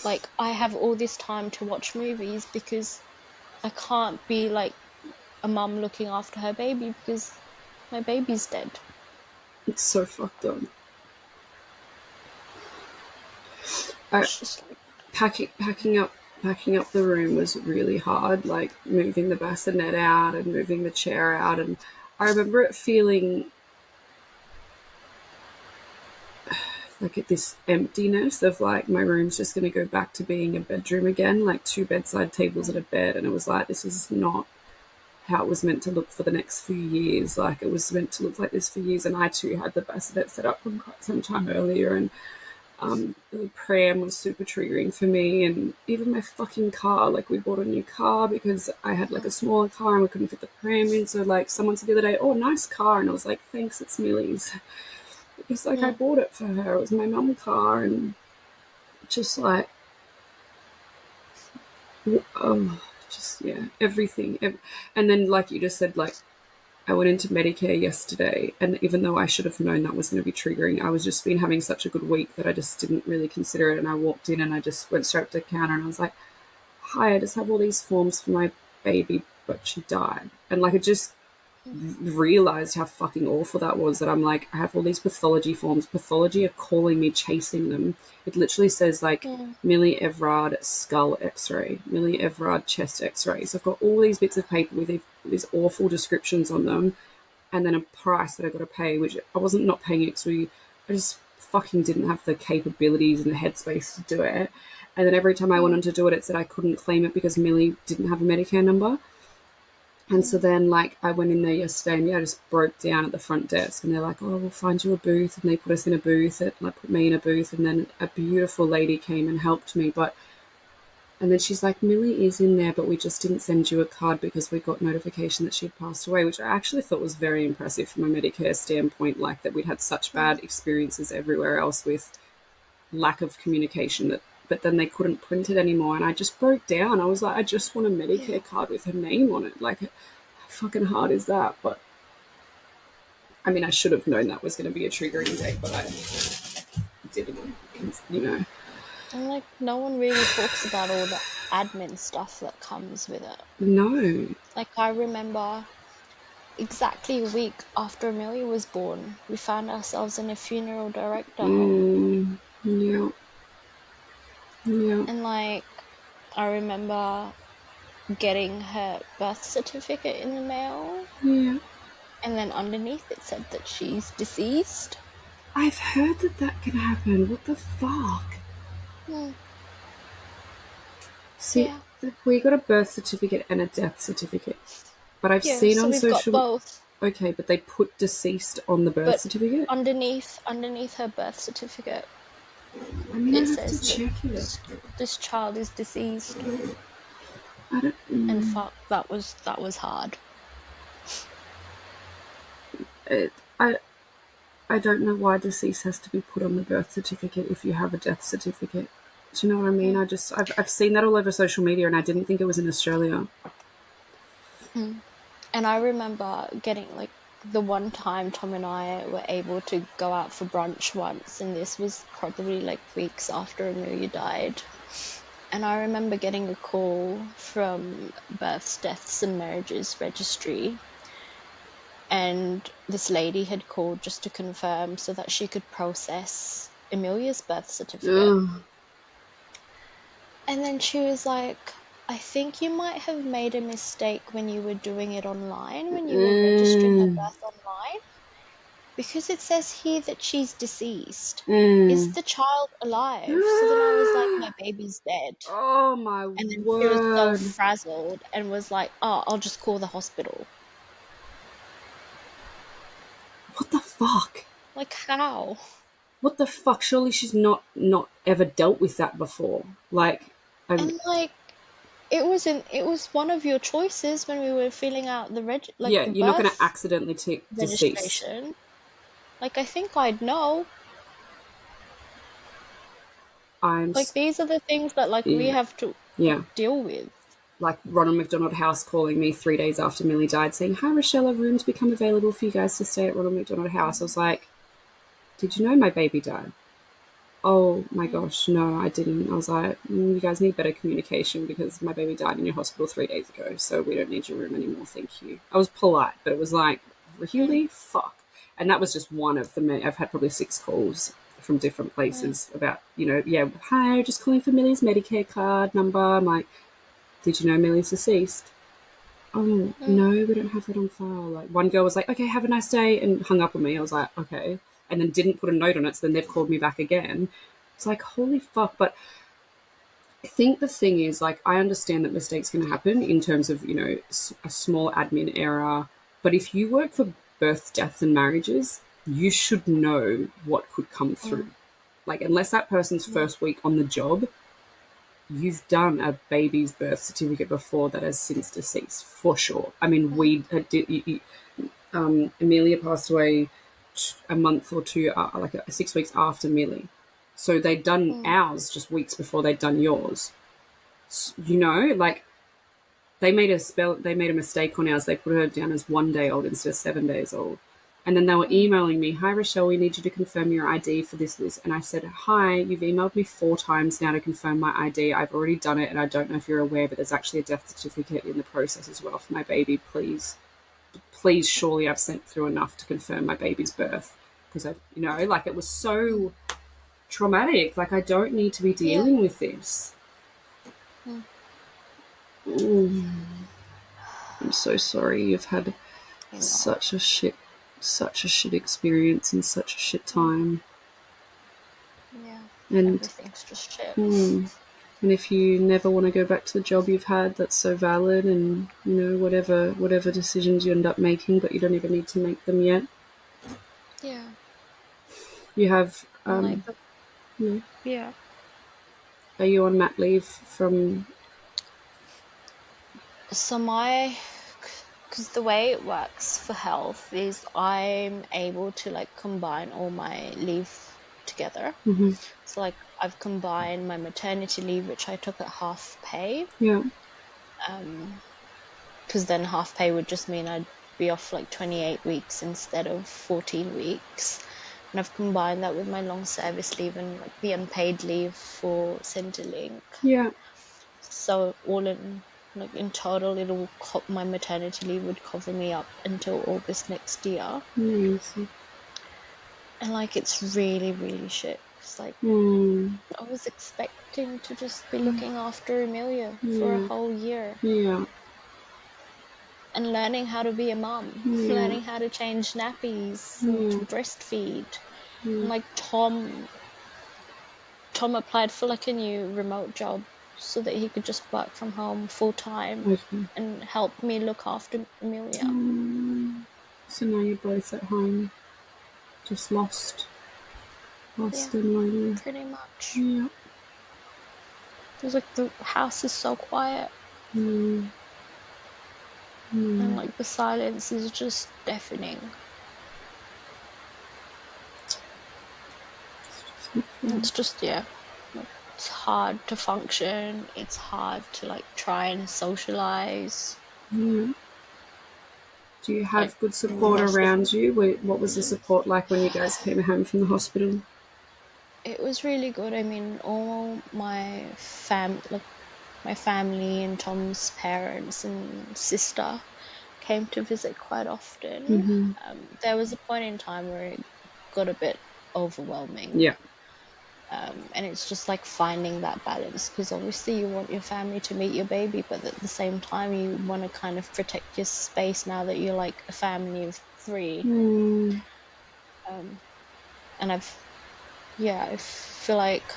Like, I have all this time to watch movies because I can't be like a mum looking after her baby because my baby's dead. It's so fucked up. I, It's just like, packing up the room was really hard, like moving the bassinet out and moving the chair out. And I remember it feeling like this emptiness of like my room's just going to go back to being a bedroom again, like two bedside tables and a bed. And it was like, this is not how it was meant to look for the next few years. Like, it was meant to look like this for years. And I too had the bassinet set up from quite some time earlier. And the pram was super triggering for me. And even my fucking car, like, we bought a new car because I had like a smaller car and we couldn't fit the pram in. So like, someone said the other day, oh, nice car. And I was like, thanks, it's Millie's. Because like, I bought it for her. It was my mum's car. And just like, just, yeah, everything. And then, like you just said, like, I went into Medicare yesterday, and even though I should have known that was going to be triggering, I was just been having such a good week that I just didn't really consider it. And I walked in and I just went straight to the counter and I was like, hi, I just have all these forms for my baby, but she died. And like, it just realized how fucking awful that was, that I'm like, I have all these pathology forms. Pathology are calling me, chasing them. It literally says like Millie Everard skull x-ray, Millie Everard chest x-ray. So I've got all these bits of paper with these awful descriptions on them, and then a price that I got to pay, which I wasn't not paying it because I just fucking didn't have the capabilities and the headspace to do it. And then every time I went on to do it, it said I couldn't claim it because Millie didn't have a Medicare number. And so then, like, I went in there yesterday and, yeah, I just broke down at the front desk. And they're like, oh, we'll find you a booth. And they put us in a booth. And they put me in a booth. And then a beautiful lady came and helped me. And then she's like, Millie is in there, but we just didn't send you a card because we got notification that she'd passed away, which I actually thought was very impressive from a Medicare standpoint, like that we'd had such bad experiences everywhere else with lack of communication that. But then they couldn't print it anymore, and I just broke down. I was like, I just want a Medicare card with her name on it. Like, how fucking hard is that? But I mean, I should have known that was going to be a triggering date, but I didn't, you know. and like, no one really talks about all the admin stuff that comes with it. No. Like, I remember exactly a week after Amelia was born, we found ourselves in a funeral director home. Yeah. Yeah. And like, I remember getting her birth certificate in the mail. Yeah. And then underneath it said that she's deceased. I've heard that can happen. What the fuck? See, Yeah. we got a birth certificate and a death certificate. But I've Yeah, seen so on we've got social... both. Okay, but they put deceased on the birth certificate? Underneath her birth certificate, I mean, I it have to says check that it. this child is deceased. I don't... And fuck, that was hard. I don't know why deceased has to be put on the birth certificate if you have a death certificate. Do you know what I mean? I've seen that all over social media, and I didn't think it was in Australia. And I remember getting, like, the one time Tom and I were able to go out for brunch once, and this was probably like weeks after Amelia died. And I remember getting a call from Births, Deaths and Marriages Registry, and this lady had called just to confirm so that she could process Amelia's birth certificate. Ugh. And then she was like, I think you might have made a mistake when you were doing it online, when you were registering her birth online, because it says here that she's deceased. Is the child alive? So then I was like, my baby's dead. Oh my And then word. she was so frazzled and was like, oh, I'll just call the hospital. What the fuck? Like, how? What the fuck? Surely she's not ever dealt with that before. Like, And like, it was one of your choices when we were filling out the yeah, the you're not going to birth accidentally tick deceased. registration. Like, I think I'd know. Like, these are the things that, like, we have to deal with. Like Ronald McDonald House calling me 3 days after Millie died saying, hi, Rochelle, have rooms become available for you guys to stay at Ronald McDonald House? I was like, did you know my baby died? Oh my Mm, gosh, no, I didn't. I was like, you guys need better communication because my baby died in your hospital 3 days ago, so we don't need your room anymore, thank you. I was polite, but it was like, mm, really? Fuck. And that was just one of the many. I've had probably 6 calls from different mm, places about, yeah, hi, just calling for Millie's Medicare card number. I'm like, did you know Millie's deceased? Oh, mm, no, we don't have that on file. Like, one girl was like, okay, have a nice day, and hung up on me. I was like, okay. And then didn't put a note on it, so then they've called me back again. It's like, holy fuck. But I think the thing is, like, I understand that mistakes can happen in terms of, a small admin error. But if you work for births, deaths, and marriages, you should know what could come through. mm, Like, unless that person's yeah, first week on the job, you've done a baby's birth certificate before that has since deceased, for sure. I mean, mm, we did. Amelia passed away a month or two, like 6 weeks after Millie. So they'd done mm, ours just weeks before they'd done yours. Like they made a mistake on ours. They put her down as 1 day old instead of 7 days old. And then they were mm, emailing me, hi Rochelle, we need you to confirm your ID for this. And I said, hi, you've emailed me 4 times now to confirm my ID. I've already done it, and I don't know if you're aware, but there's actually a death certificate in the process as well for my baby. Please, surely I've sent through enough to confirm my baby's birth. Because like it was mm, so traumatic. Like, I don't need to be yeah, dealing with this. mm, Mm, I'm so sorry you've had you know, such a shit such a shit experience in such a shit mm, time. yeah, And everything's just shit. mm, and if you never want to go back to the job you've had, that's so valid. And whatever decisions you end up making, but you don't even need to make them yet. Yeah, You have and like, yeah. yeah. Are you on mat leave from? So because the way it works for health is I'm able to like combine all my leave together. Hmm. So like I've combined my maternity leave, which I took at half pay, Yeah, because then half pay would just mean I'd be off like 28 weeks instead of 14 weeks. And I've combined that with my long service leave and like the unpaid leave for Centrelink. yeah, So all in like in total, my maternity leave would cover me up until August next year. amazing. And like it's really, really shit. Cause like Mm, I was expecting to just be looking after Amelia for a yeah, whole year yeah, and learning how to be a mum, yeah, learning how to change nappies and yeah, to breastfeed. yeah. And like Tom applied for like a new remote job so that he could just work from home full time Okay. and help me look after Amelia. So now you're both at home, just lost Yeah, and lonely. pretty much. Yeah. It was like the house is so quiet Mm, and mm. like the silence is just deafening. It's just, yeah, like, it's hard to function. It's hard to like try and socialize. Yeah. Do you Like have good support most of around you? What was the support like when you guys came home from the hospital? it was really good. I mean, all like my family and Tom's parents and sister came to visit quite often. Mm-hmm. There was a point in time where it got a bit overwhelming. Yeah. And it's just like finding that balance because obviously you want your family to meet your baby, but at the same time you want to kind of protect your space now that you're like a family of three. Mm, Um, and I feel like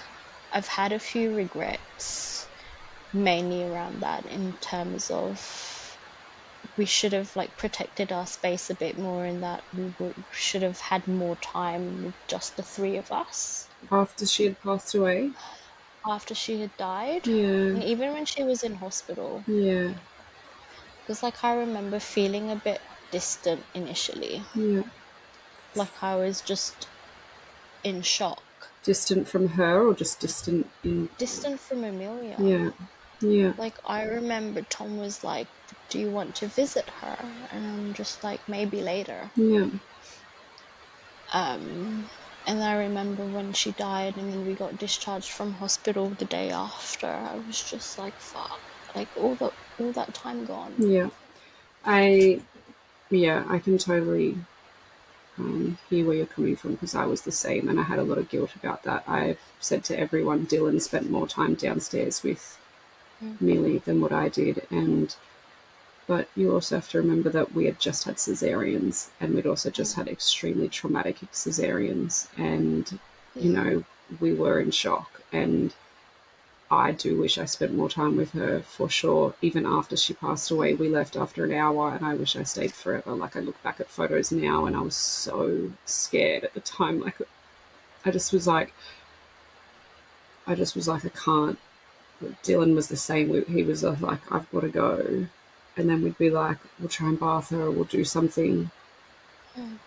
I've had a few regrets, mainly around that in terms of we should have like protected our space a bit more in that should have had more time with just the three of us after she had passed away? after she had died. Yeah. And even when she was in hospital, Yeah. because like I remember feeling a bit distant initially, Yeah. like I was just in shock, Distant from her or just distant in. distant from Amelia. Yeah. Yeah. Like I remember Tom was like, do you want to visit her? And I'm just like, maybe later. Yeah. um And I remember when she died and then we got discharged from hospital the day after, I was just like, fuck, like all that time gone. Yeah. I can totally hear where you're coming from, because I was the same and I had a lot of guilt about that. I've said to everyone, Dylan spent more time downstairs with Mm. Millie than what I did, and but you also have to remember that we had just had cesareans, and we'd also just had extremely traumatic cesareans, and you Yeah. know, we were in shock. And I do wish I spent more time with her, for sure. Even after she passed away, we left after an hour, and I wish I stayed forever. Like, I look back at photos now, and I was so scared at the time. Like, I just was like, I can't. Dylan was the same. He was like, I've got to go. And then we'd be like, we'll try and bath her, or we'll do something. Mm.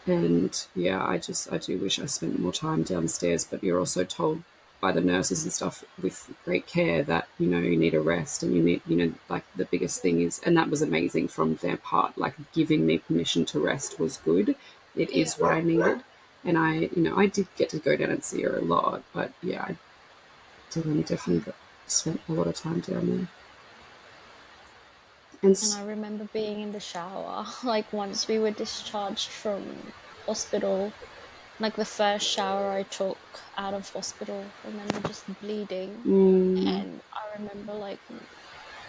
And yeah, I do wish I spent more time downstairs. But you're also told by the nurses and stuff with great care that, you know, you need a rest, and you need, you know, like the biggest thing is, and that was amazing from their part, like giving me permission to rest was good. It Yeah. is what I needed. And I did get to go down and see her a lot, but yeah, I definitely spent a lot of time down there. And And I remember being in the shower, like once we were discharged from hospital, like the first shower I took out of hospital, I remember just bleeding. mm, And I remember like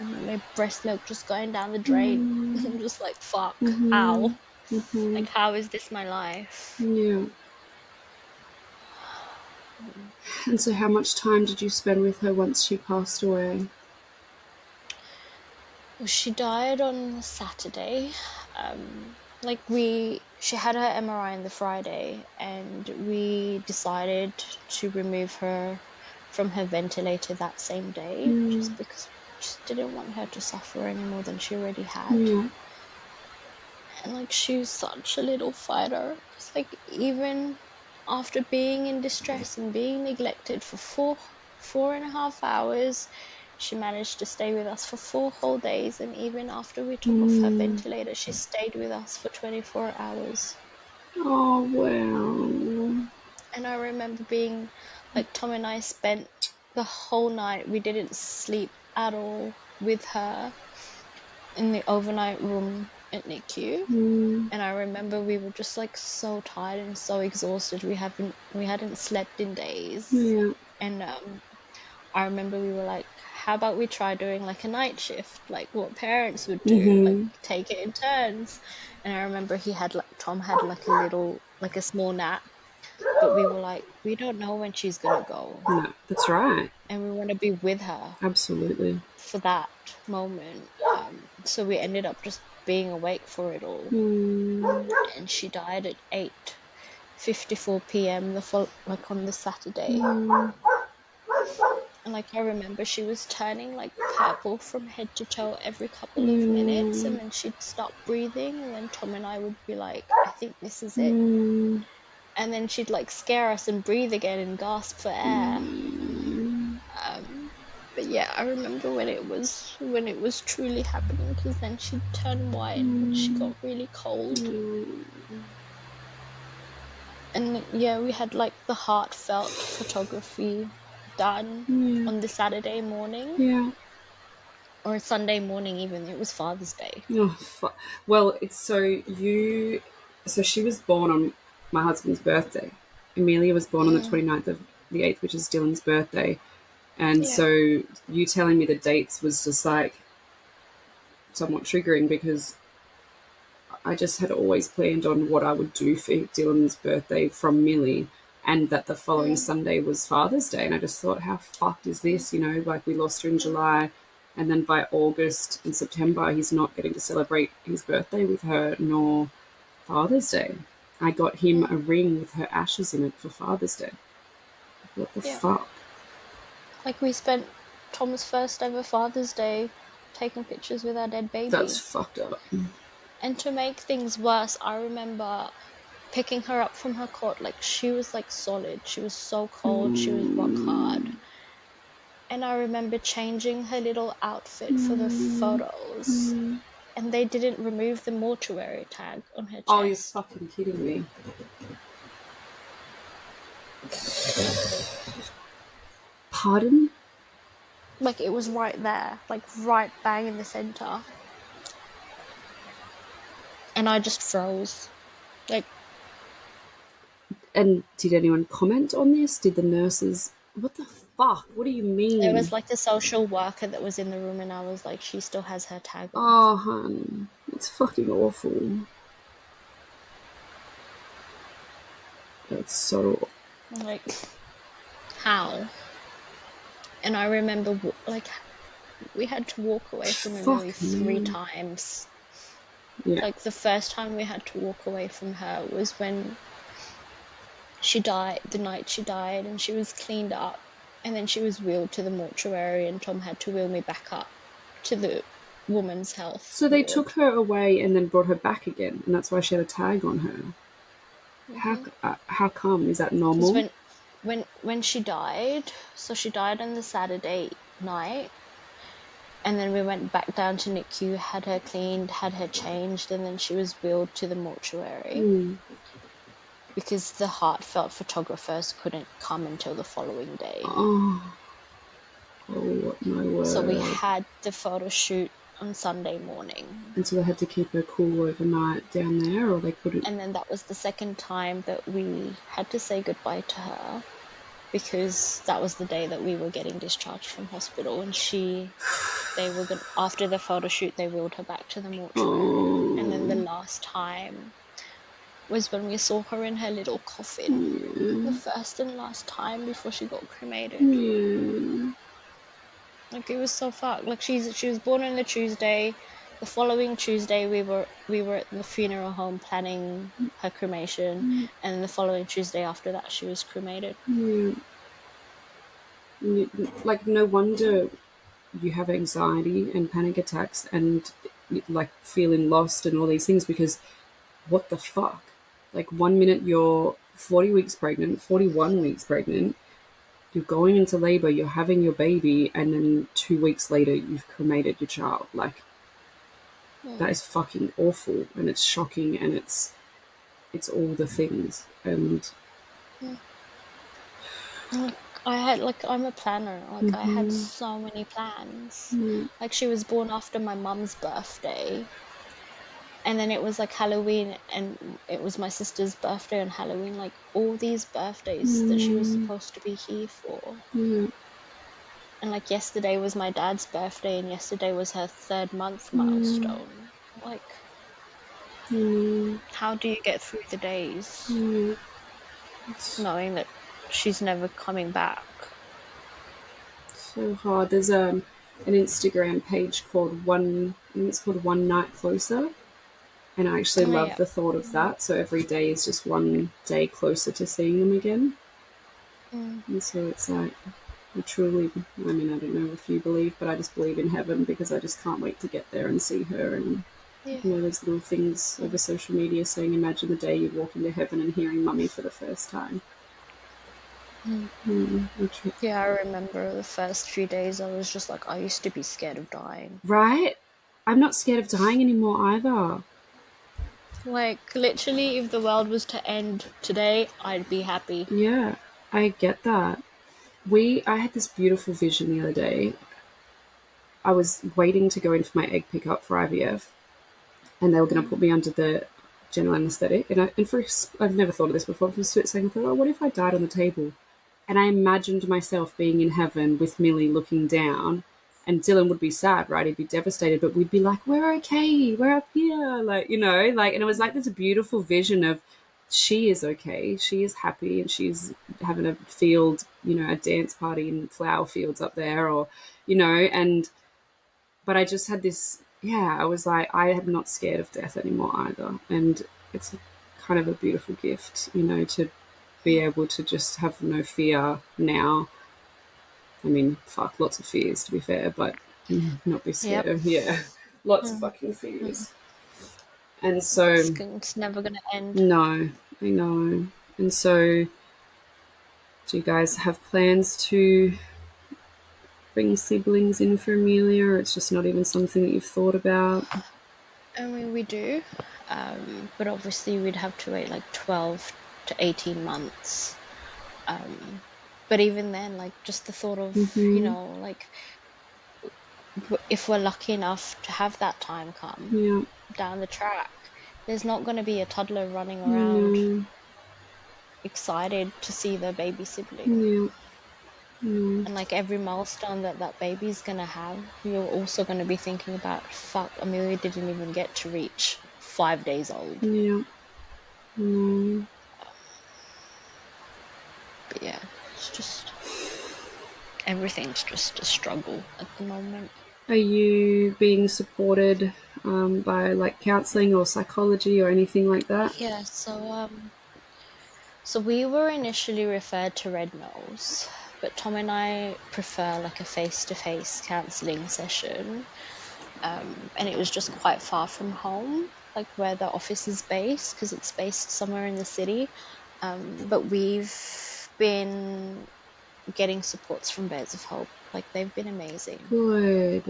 my breast milk just going down the drain. mm, I'm just like, fuck, mm-hmm, how? mm-hmm, Like, how is this my life? yeah. And so, how much time did you spend with her once she passed away? Well, she died on Saturday. Like she had her MRI on the Friday, and we decided to remove her from her ventilator that same day, Mm, just because we just didn't want her to suffer any more than she already had. yeah. And like she's such a little fighter, because like even after being in distress and being neglected for 4.5 hours, she managed to stay with us for 4 whole days. And even after we took off her Mm. ventilator, she stayed with us for 24 hours. Oh, wow. And I remember being like, Tom and I spent the whole night, we didn't sleep at all with her in the overnight room at NICU. Mm, And I remember we were just like so tired and so exhausted. We hadn't slept in days. yeah. And I remember we were like, how about we try doing like a night shift, like what parents would do, like Mm-hmm. take it in turns. And I remember Tom had like a small nap, but we were like, we don't know when she's gonna go, No, that's right. and we want to be with her Absolutely. for that moment. So we ended up just being awake for it all. Mm, And she died at 8:54 p.m. like on the Saturday. mm, And like I remember she was turning like purple from head to toe every couple of minutes, and mm, then she'd stop breathing, and then Tom and I would be like, I think this is it. mm, And then she'd like scare us and breathe again and gasp for air. mm, Um but yeah, I remember when it was truly happening, because then she'd turn white and she mm, got really cold. mm, And yeah, we had like the heartfelt photography done yeah. on the Saturday morning, Yeah. or Sunday morning even. It was Father's Day. Oh, well, it's so she was born on my husband's birthday. Amelia was born on the Mm, 29th of the 8th, which is Dylan's birthday. And yeah. so you telling me the dates was just like somewhat triggering, because I just had always planned on what I would do for Dylan's birthday from Millie, and that the following Mm, Sunday was Father's Day. And I just thought, how fucked is mm, this? You know, like we lost her in July, and then by August and September, he's not getting to celebrate his birthday with her, nor Father's Day. I got him mm, a ring with her ashes in it for Father's Day. What the yeah. fuck? Like we spent Tom's first ever Father's Day taking pictures with our dead That's baby. fucked up. And to make things worse, I remember picking her up from her cot. Like she was like solid. She was so cold. She was rock hard. Mm, And I remember changing her little outfit for the mm, photos, mm. and they didn't remove the mortuary tag on her Oh, you're chest. fucking kidding me. Pardon? Like, it was right there, like right bang in the center. And I just froze. Like, And did anyone comment on this? Did the nurses? What the fuck? What do you it was mean? like the social worker that was in the room, and I was like, she still has her tag on. Oh, hun, it's fucking awful. It's so. Like, how? And I remember, like, we had to walk away from her nearly Fuck 3 me. times. Yeah. Like, the first time we had to walk away from her was when she died, the night she died, and she was cleaned up, and then she was wheeled to the mortuary, and Tom had to wheel me back up to the woman's health So they ward. took her away and then brought her back again, and that's why she had a tag on her. How come? Is that Because normal? when she died, so she died on the Saturday night, and then we went back down to NICU, had her cleaned, had her changed, and then she was wheeled to the mortuary because the heartfelt photographers couldn't come until the following day. Oh, my word. So we had the photo shoot on Sunday morning. And so they had to keep her cool overnight down there, or they couldn't? And then that was the second time that we had to say goodbye to her, because that was the day that we were getting discharged from hospital, and after the photo shoot, they wheeled her back to the mortuary. And then the last time was when we saw her in her little coffin, the first and last time before she got cremated. Like, it was so fucked. Like, she was born on the Tuesday. The following Tuesday, we were at the funeral home planning her cremation, and the following Tuesday after that, she was cremated. Like, no wonder you have anxiety and panic attacks and like feeling lost and all these things, because what the fuck? Like, 1 minute you're 40 weeks pregnant, 41 weeks pregnant, you're going into labor, you're having your baby, and then 2 weeks later you've cremated your child. Like, that is fucking awful, and it's shocking, and it's all the things. And I'm a planner. Like, I had so many plans. Like, she was born after my mum's birthday, and then it was like Halloween, and it was my sister's birthday on Halloween. Like, all these birthdays that she was supposed to be here for. And like, yesterday was my dad's birthday, and yesterday was her 3rd month milestone. Like, how do you get through the days knowing that she's never coming back? so hard. There's an Instagram page called I think it's called One Night Closer, and I actually love Yeah. the thought of that. So every day is just one day closer to seeing them again. And so it's like, I truly, I mean, I don't know if you believe, but I just believe in heaven, because I just can't wait to get there and see her. And Yeah. there's little things over social media saying, imagine the day you walk into heaven and hearing mummy for the first time. Yeah, I remember the first few days I was just like, I used to be scared of dying. Right? I'm not scared of dying anymore either. Like, literally, if the world was to end today, I'd be happy. Yeah, I get that. I had this beautiful vision the other day. I was waiting to go in for my egg pickup for IVF, and they were going to put me under the general anesthetic. And I've never thought of this before. For a split second, I thought, oh, what if I died on the table? And I imagined myself being in heaven with Millie looking down, and Dylan would be sad, right? He'd be devastated, but we'd be like, we're okay, we're up here, like, and it was like this beautiful vision of, she is okay, she is happy, and she's having a field, a dance party in flower fields up there, or, and but I just had this, yeah, I was like, I am not scared of death anymore either. And it's kind of a beautiful gift, to be able to just have no fear now. I mean, fuck, lots of fears to be fair, but not be Yep. scared. Yeah, lots of fucking fears. And so, It's never gonna end. no, I know. And so, do you guys have plans to bring siblings in for Amelia, or it's just not even something that you've thought about? I mean, we do, but obviously we'd have to wait like 12 to 18 months But even then, like, just the thought of, like, if we're lucky enough to have that time come Yeah. down the track, there's not going to be a toddler running around No. excited to see their baby sibling. Yeah. No. And like every milestone that baby's going to have, you're also going to be thinking about, fuck, Amelia didn't even get to reach 5 days old. Yeah. No. But yeah, it's just, everything's just a struggle at the moment. Are you being supported by like counseling or psychology or anything like that? Yeah, so we were initially referred to Red Nose, but Tom and I prefer like a face-to-face counseling session. And it was just quite far from home, like where the office is based, because it's based somewhere in the city. But we've been getting supports from Bears of Hope. Like, they've been amazing. Good.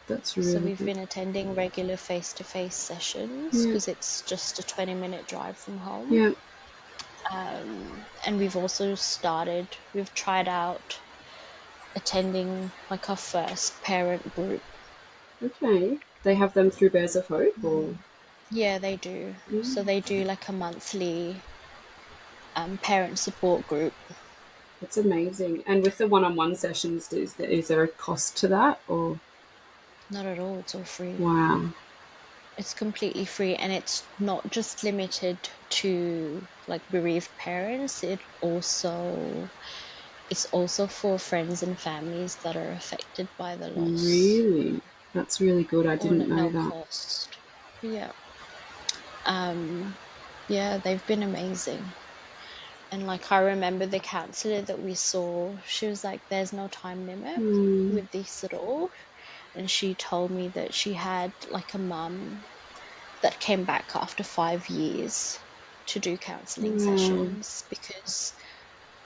That's So really we've good. been attending regular face-to-face sessions Yeah. because it's just a 20-minute drive from home. Yeah. And we've tried out attending like our first parent group. Okay. They have them through Bears of Hope or Yeah, they do. yeah. So they do like a monthly parent support group. That's amazing. And with the one-on-one sessions, is there a cost to that or Not at all, it's all free. wow. It's completely free, and it's not just limited to like bereaved parents. It's also for friends and families that are affected by the loss, Really? That's really good. I all didn't at know no that. cost. Yeah. Um, yeah, they've been amazing. And like, I remember the counselor that we saw, she was like, there's no time limit Mm. with this at all. And she told me that she had like a mum that came back after 5 years to do counselling Wow. sessions, because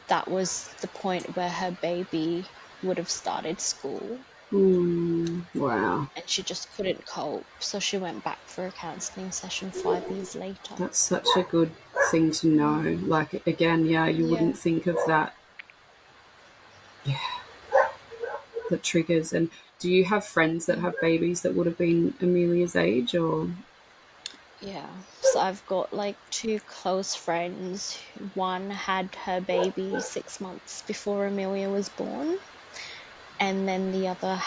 that was the point where her baby would have started school Mm. Wow. and she just couldn't cope. So she went back for a counselling session 5 years later. That's such a good thing to know. Like again, yeah, you Yeah. wouldn't think of that. Yeah, the triggers. And do you have friends that have babies that would have been Amelia's age or Yeah. So I've got like two close friends. One had her baby 6 months before Amelia was born, and then the other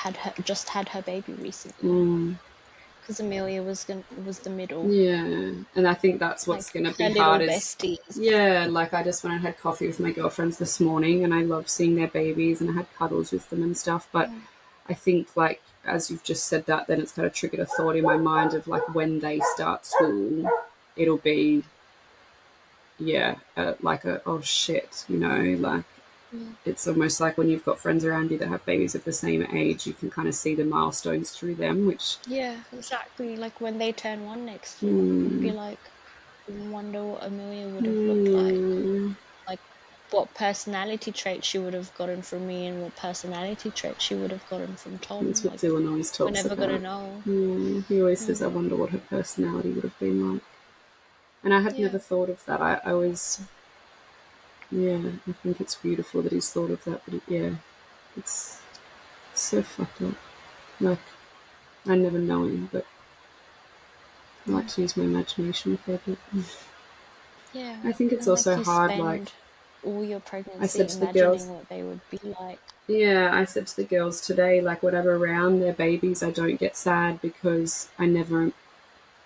just had her baby recently, mm, because Amelia was the middle, yeah. And I think that's like what's gonna her be little hard is besties. yeah, like I just went and had coffee with my girlfriends this morning and I love seeing their babies and I had cuddles with them and stuff. But Mm. I think like as you've just said that, then it's kind of triggered a thought in my mind of like when they start school, it'll be yeah, like a oh shit, like Mm. it's almost like when you've got friends around you that have babies of the same age, you can kind of see the milestones through them, which Yeah, exactly. Like when they turn one next year, you'd be mm, like, wonder what Amelia would have looked mm, like what personality traits she would have gotten from me and what personality traits she would have gotten from that's Tom. what Like, Dylan always we're talks never gonna about. know. Yeah, he always says, Mm. I wonder what her personality would have been like. And I had Yeah. never thought of that. I always, yeah, I think it's beautiful that he's thought of that, but yeah, it's, it's so fucked up. Like, I never know him, but I like Mm. to use my imagination a fair bit. Yeah. I think it's And like, also you hard, like, spend all your I said pregnancy to the girls, imagining what they would be like. yeah, I said to the girls today, like, when I'm around their babies, I don't get sad because I never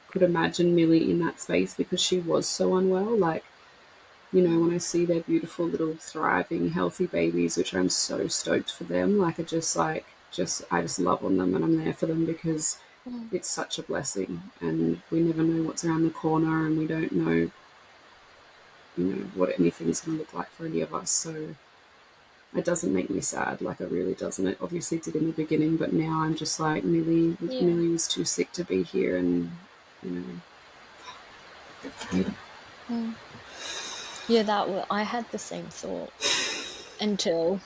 could imagine Millie in that space because she was so unwell. Like, when I see their beautiful little thriving, healthy babies, which I'm so stoked for them, like, I just love on them and I'm there for them because Mm. it's such a blessing and we never know what's around the corner and we don't know, what anything's going to look like for any of us. So it doesn't make me sad, like it really doesn't. It obviously did in the beginning, but now I'm just like Yeah. Millie was too sick to be here, and yeah, Mm. Yeah, I had the same thought until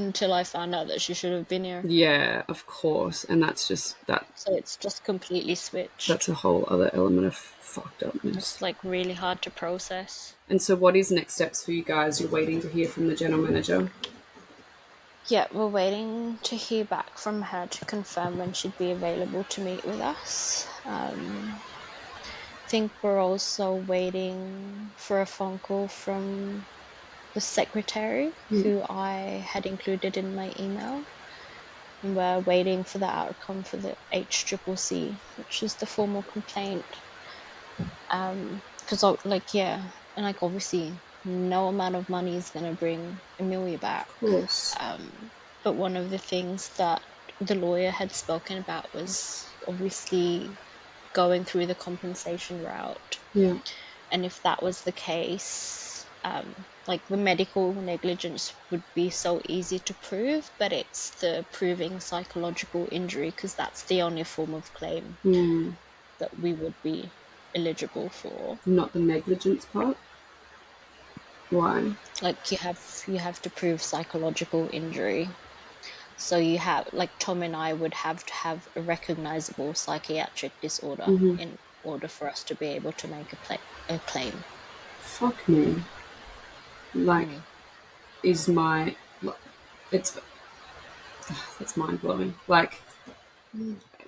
until I found out that she should have been here. Yeah, of course. And that's just that. So it's just completely That's switched. a whole other element of fucked upness. It's like really hard to process. And so, what is next steps for you guys? You're waiting to hear from the general manager. Yeah, we're waiting to hear back from her to confirm when she'd be available to meet with us. Think we're also waiting for a phone call from the secretary who I had included in my email. And we're waiting for the outcome for the HCCC, which is the formal complaint. Because and obviously no amount of money is going to bring Amelia back. Of course. But one of the things that the lawyer had spoken about was obviously going through the compensation route. Yeah. And if that was the case, like the medical negligence would be so easy to prove, but it's the proving psychological injury, because that's the only form of claim that we would be eligible for. Not the negligence part. Why? Like you have to prove psychological injury. So you have, like, Tom and I would have to have a recognizable psychiatric disorder in order for us to be able to make a claim. Fuck me. Like, is my... It's... That's mind-blowing. Like,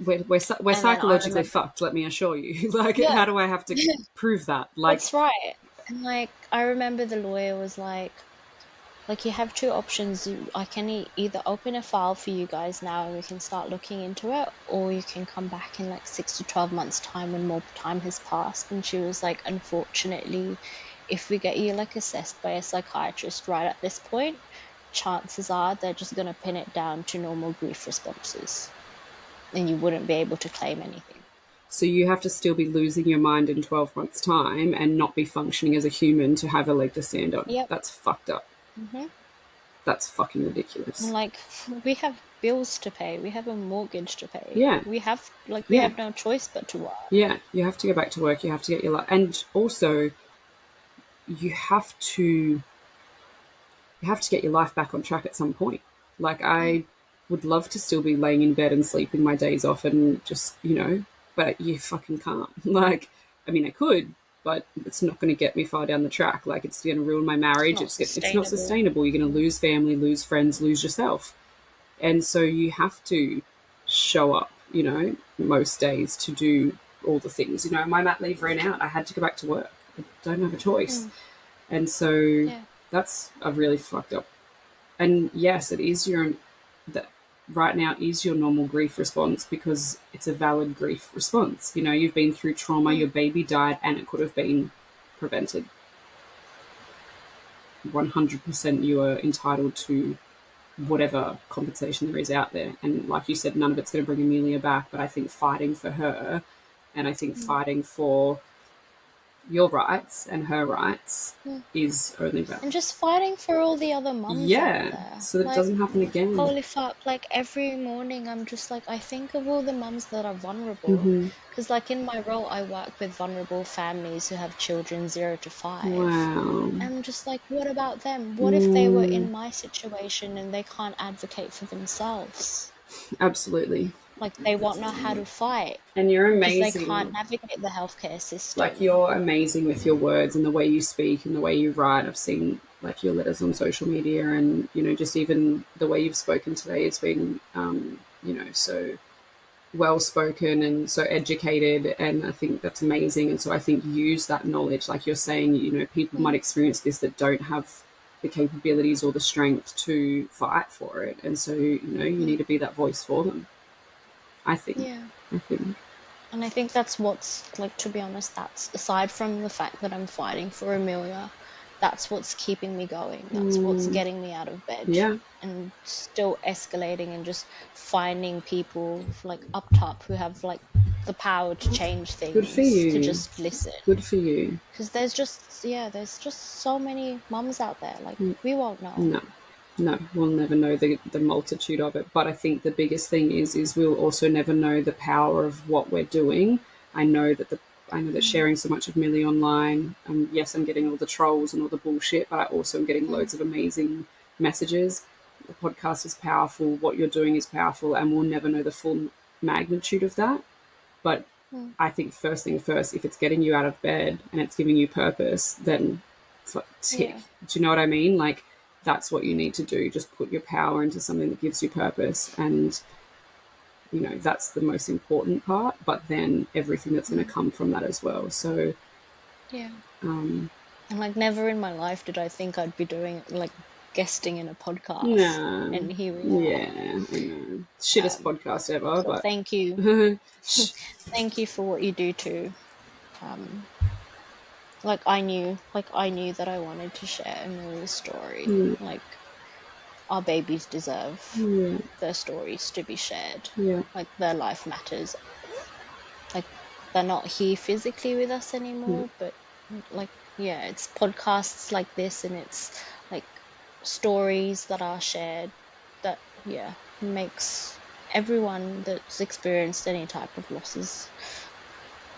we're psychologically fucked, let me assure you. Like, how do I have to prove that? Like, that's right. And, like, I remember the lawyer was like, you have two options. I can either open a file for you guys now and we can start looking into it, or you can come back in like 6 to 12 months time when more time has passed. And she was like, unfortunately, if we get you like assessed by a psychiatrist right at this point, chances are they're just going to pin it down to normal grief responses and you wouldn't be able to claim anything. So you have to still be losing your mind in 12 months' time and not be functioning as a human to have a leg to stand on. Yep. That's fucked up. That's fucking ridiculous. And, like, we have bills to pay. We have a mortgage to pay. Yeah. We have no choice but to work. Yeah, you have to go back to work. You have to get your life. And also, you have to get your life back on track at some point. Like, I would love to still be laying in bed and sleeping my days off and just, but you fucking can't. Like, I mean, I could, but it's not going to get me far down the track. Like, it's going to ruin my marriage. It's not sustainable. You're going to lose family, lose friends, lose yourself. And so you have to show up, most days to do all the things. My mat leave ran out. I had to go back to work. I don't have a choice. And so that's a really fucked up. And yes, it is right now is your normal grief response because it's a valid grief response. You've been through trauma, your baby died, and it could have been prevented. 100% you are entitled to whatever compensation there is out there. And like you said, none of it's going to bring Amelia back, but I think fighting for her and I think fighting for your rights and her rights is only valid. And just fighting for all the other mums out there. So that it doesn't happen again. Holy fuck, like every morning I'm just like, I think of all the mums that are vulnerable. Because like in my role, I work with vulnerable families who have children 0 to 5. Wow. And I'm just like, what about them? What if they were in my situation and they can't advocate for themselves? Absolutely. Like, they won't know how to fight. And you're amazing. Because they can't navigate the healthcare system. Like, you're amazing with your words and the way you speak and the way you write. I've seen, like, your letters on social media and, just even the way you've spoken today has been, so well-spoken and so educated. And I think that's amazing. And so I think use that knowledge. Like you're saying, people might experience this that don't have the capabilities or the strength to fight for it. And so, you need to be that voice for them. I think. And I think that's what's, like, to be honest, that's, aside from the fact that I'm fighting for Amelia, that's what's keeping me going. That's what's getting me out of bed. Yeah. And still escalating and just finding people, like, up top who have, like, the power to change things. Good for you. To just listen. Good for you. Because there's just so many mums out there. Like, we won't know. No, we'll never know the multitude of it. But I think the biggest thing is we'll also never know the power of what we're doing. I know that sharing so much of Millie online, yes, I'm getting all the trolls and all the bullshit, but I also am getting loads of amazing messages. the podcast is powerful, what you're doing is powerful, and we'll never know the full magnitude of that. But I think first thing first, if it's getting you out of bed and it's giving you purpose, then it's like tick. Yeah. Do you know what I mean? Like, that's what you need to do. Just put your power into something that gives you purpose, and that's the most important part. But then everything that's going to come from that as well. So Yeah. um, And like never in my life did I think I'd be doing like guesting in a podcast, nah, and here we are. yeah, I know, shittest podcast ever, So but thank you, thank you for what you do too. Um, like I knew that I wanted to share Amelia's story. yeah, Like our babies deserve yeah, their stories to be shared. yeah, Like their life matters. Like they're not here physically with us yeah, anymore, but like yeah, it's podcasts like this, and it's like stories that are shared that makes everyone that's experienced any type of losses,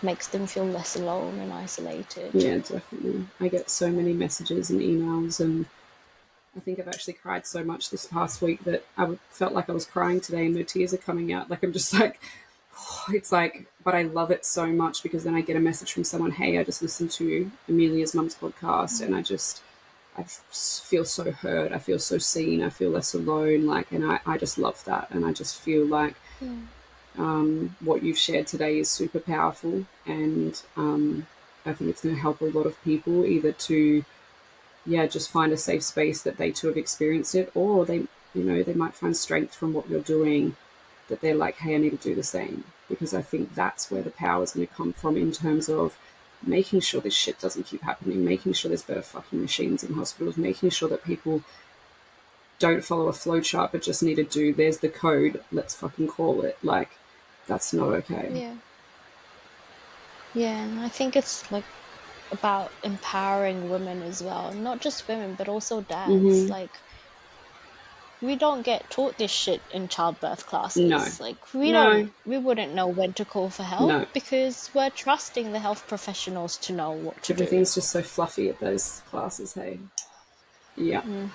makes them feel less alone and isolated. yeah, definitely. I get so many messages and emails, and I think I've actually cried so much this past week that felt like I was crying today, and my tears are coming out. Like, I'm just like, it's like, but I love it so much because then I get a message from someone, hey, I just listened to Amelia's mum's podcast, and I feel so heard. I feel so seen. I feel less alone. Like, and I just love that. And I just feel like Mm. what you've shared today is super powerful. And I think it's going to help a lot of people either to, yeah, just find a safe space that they too have experienced it, or they might find strength from what you're doing, that they're like, hey, I need to do the same. Because I think that's where the power is going to come from in terms of making sure this shit doesn't keep happening, making sure there's better fucking machines in hospitals, making sure that people don't follow a flowchart but just need to do, there's the code, let's fucking call it. Like, that's not okay. Yeah. Yeah, and I think it's like about empowering women as well, not just women but also dads. Mm-hmm. Like we don't get taught this shit in childbirth No. classes. Like No. we wouldn't know when to call for help No. because we're trusting the health professionals to know what to do. Everything's just so fluffy at those classes, hey? Yeah. Mm.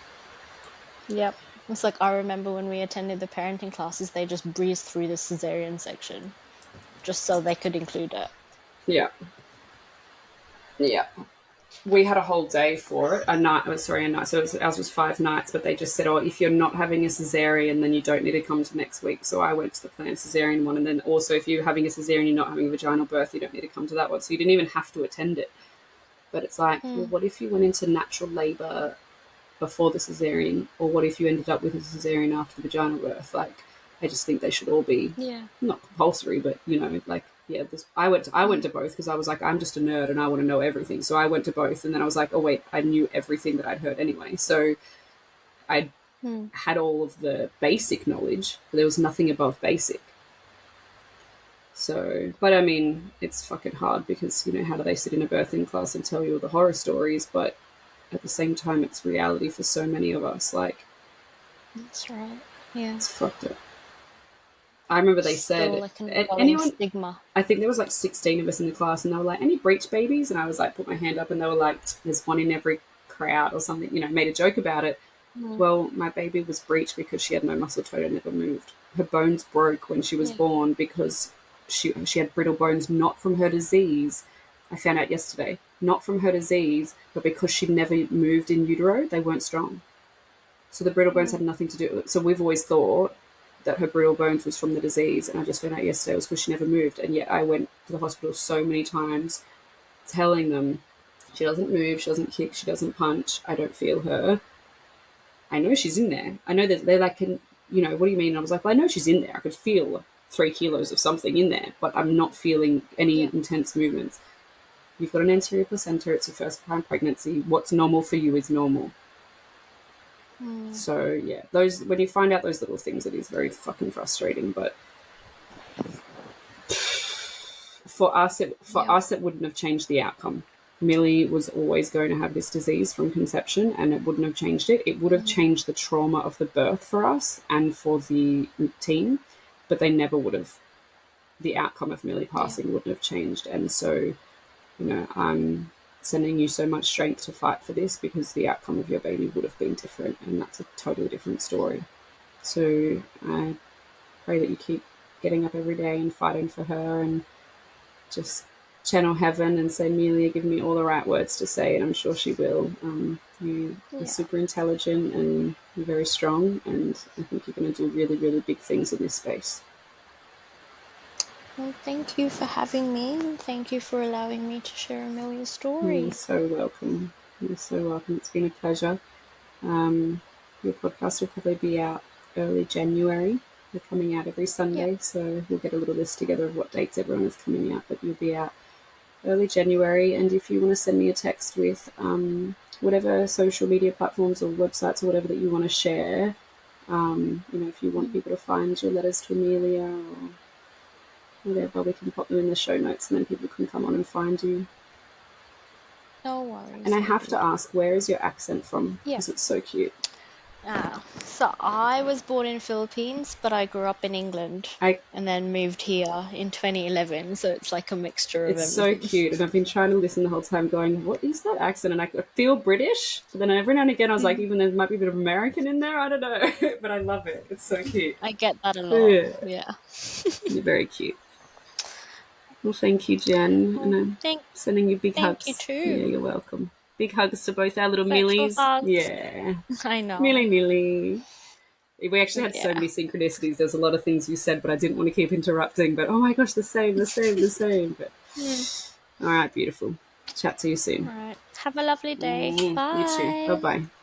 Yep. It's like I remember when we attended the parenting classes, they just breezed through the cesarean section just so they could include it. Yeah. Yeah. We had a whole day for it. A night. Sorry, a night. So ours was 5 nights, but they just said, oh, if you're not having a cesarean, then you don't need to come to next week. So I went to the planned cesarean one, and then also if you're having a cesarean, you're not having a vaginal birth, you don't need to come to that one. So you didn't even have to attend it. But it's like, well, Mm. what if you went into natural labour before the cesarean, or what if you ended up with a cesarean after the vaginal birth? Like, I just think they should all be Yeah. not compulsory, but like, yeah. I went to both because I was like, I'm just a nerd and I want to know everything. So I went to both, and then I was like, oh wait, I knew everything that I'd heard anyway. So I Mm. had all of the basic knowledge, but there was nothing above basic. So, but I mean, it's fucking hard because how do they sit in a birthing class and tell you all the horror stories? But at the same time, it's reality for so many of us. Like, That's right. Yeah. it's fucked up. I remember they Still said, like an ongoing anyone, stigma. I think there was like 16 of us in the class, and they were like, any breech babies? And I was like, put my hand up, and they were like, there's one in every crowd or something, made a joke about it. Mm. Well, my baby was breech because she had no muscle tone and never moved. Her bones broke when she was Yeah. born because she had brittle bones, not from her disease. I found out yesterday, not from her disease, but because she never moved in utero, they weren't strong. So the brittle bones Mm. had nothing to do with it. So we've always thought that her brittle bones was from the disease, and I just found out yesterday it was because she never moved. And yet I went to the hospital so many times telling them she doesn't move, she doesn't kick, she doesn't punch, I don't feel her. I know she's in there. I know that they're like, what do you mean? And I was like, well, I know she's in there. I could feel 3 kilos of something in there, but I'm not feeling any Yeah. intense movements. You've got an anterior placenta, it's your first time pregnancy. What's normal for you is normal. Mm. So yeah, when you find out those little things, it is very fucking frustrating. But for us, it wouldn't have changed the outcome. Millie was always going to have this disease from conception, and it wouldn't have changed it. It would have changed the trauma of the birth for us and for the team, but they never would have. The outcome of Millie passing wouldn't have changed, and so sending you so much strength to fight for this, because the outcome of your baby would have been different, and that's a totally different story. So I pray that you keep getting up every day and fighting for her, and just channel heaven and say, Amelia, give me all the right words to say, and I'm sure she will. You are Yeah. super intelligent and you're very strong, and I think you're going to do really, really big things in this space. Well, thank you for having me, and thank you for allowing me to share Amelia's story. You're so welcome. You're so welcome. It's been a pleasure. Your podcast will probably be out early January. They're coming out every Sunday, so we'll get a little list together of what dates everyone is coming out, but you'll be out early January. And if you want to send me a text with whatever social media platforms or websites or whatever that you want to share, if you want people to find your letters to Amelia or whatever, we can pop them in the show notes, and then people can come on and find you. No worries. And I have to ask, where is your accent from? Yeah. Because it's so cute. So I was born in Philippines, but I grew up in England and then moved here in 2011. So it's like a mixture of It's everything. so cute, and I've been trying to listen the whole time going, what is that accent? And I feel British, but then every now and again I was like, even there might be a bit of American in there, I don't know. But I love it. It's so cute. I get that a lot. Yeah. You're very cute. Well, thank you, Jen. And I'm sending you big hugs. Thank you too. Yeah, you're welcome. Big hugs to both our little Virtual Millies. hugs. Yeah. I know. Millie. We actually had so many synchronicities. There's a lot of things you said, but I didn't want to keep interrupting. But oh my gosh, the same. But all right, beautiful. Chat to you soon. All right. Have a lovely day. Bye. You too. Bye-bye.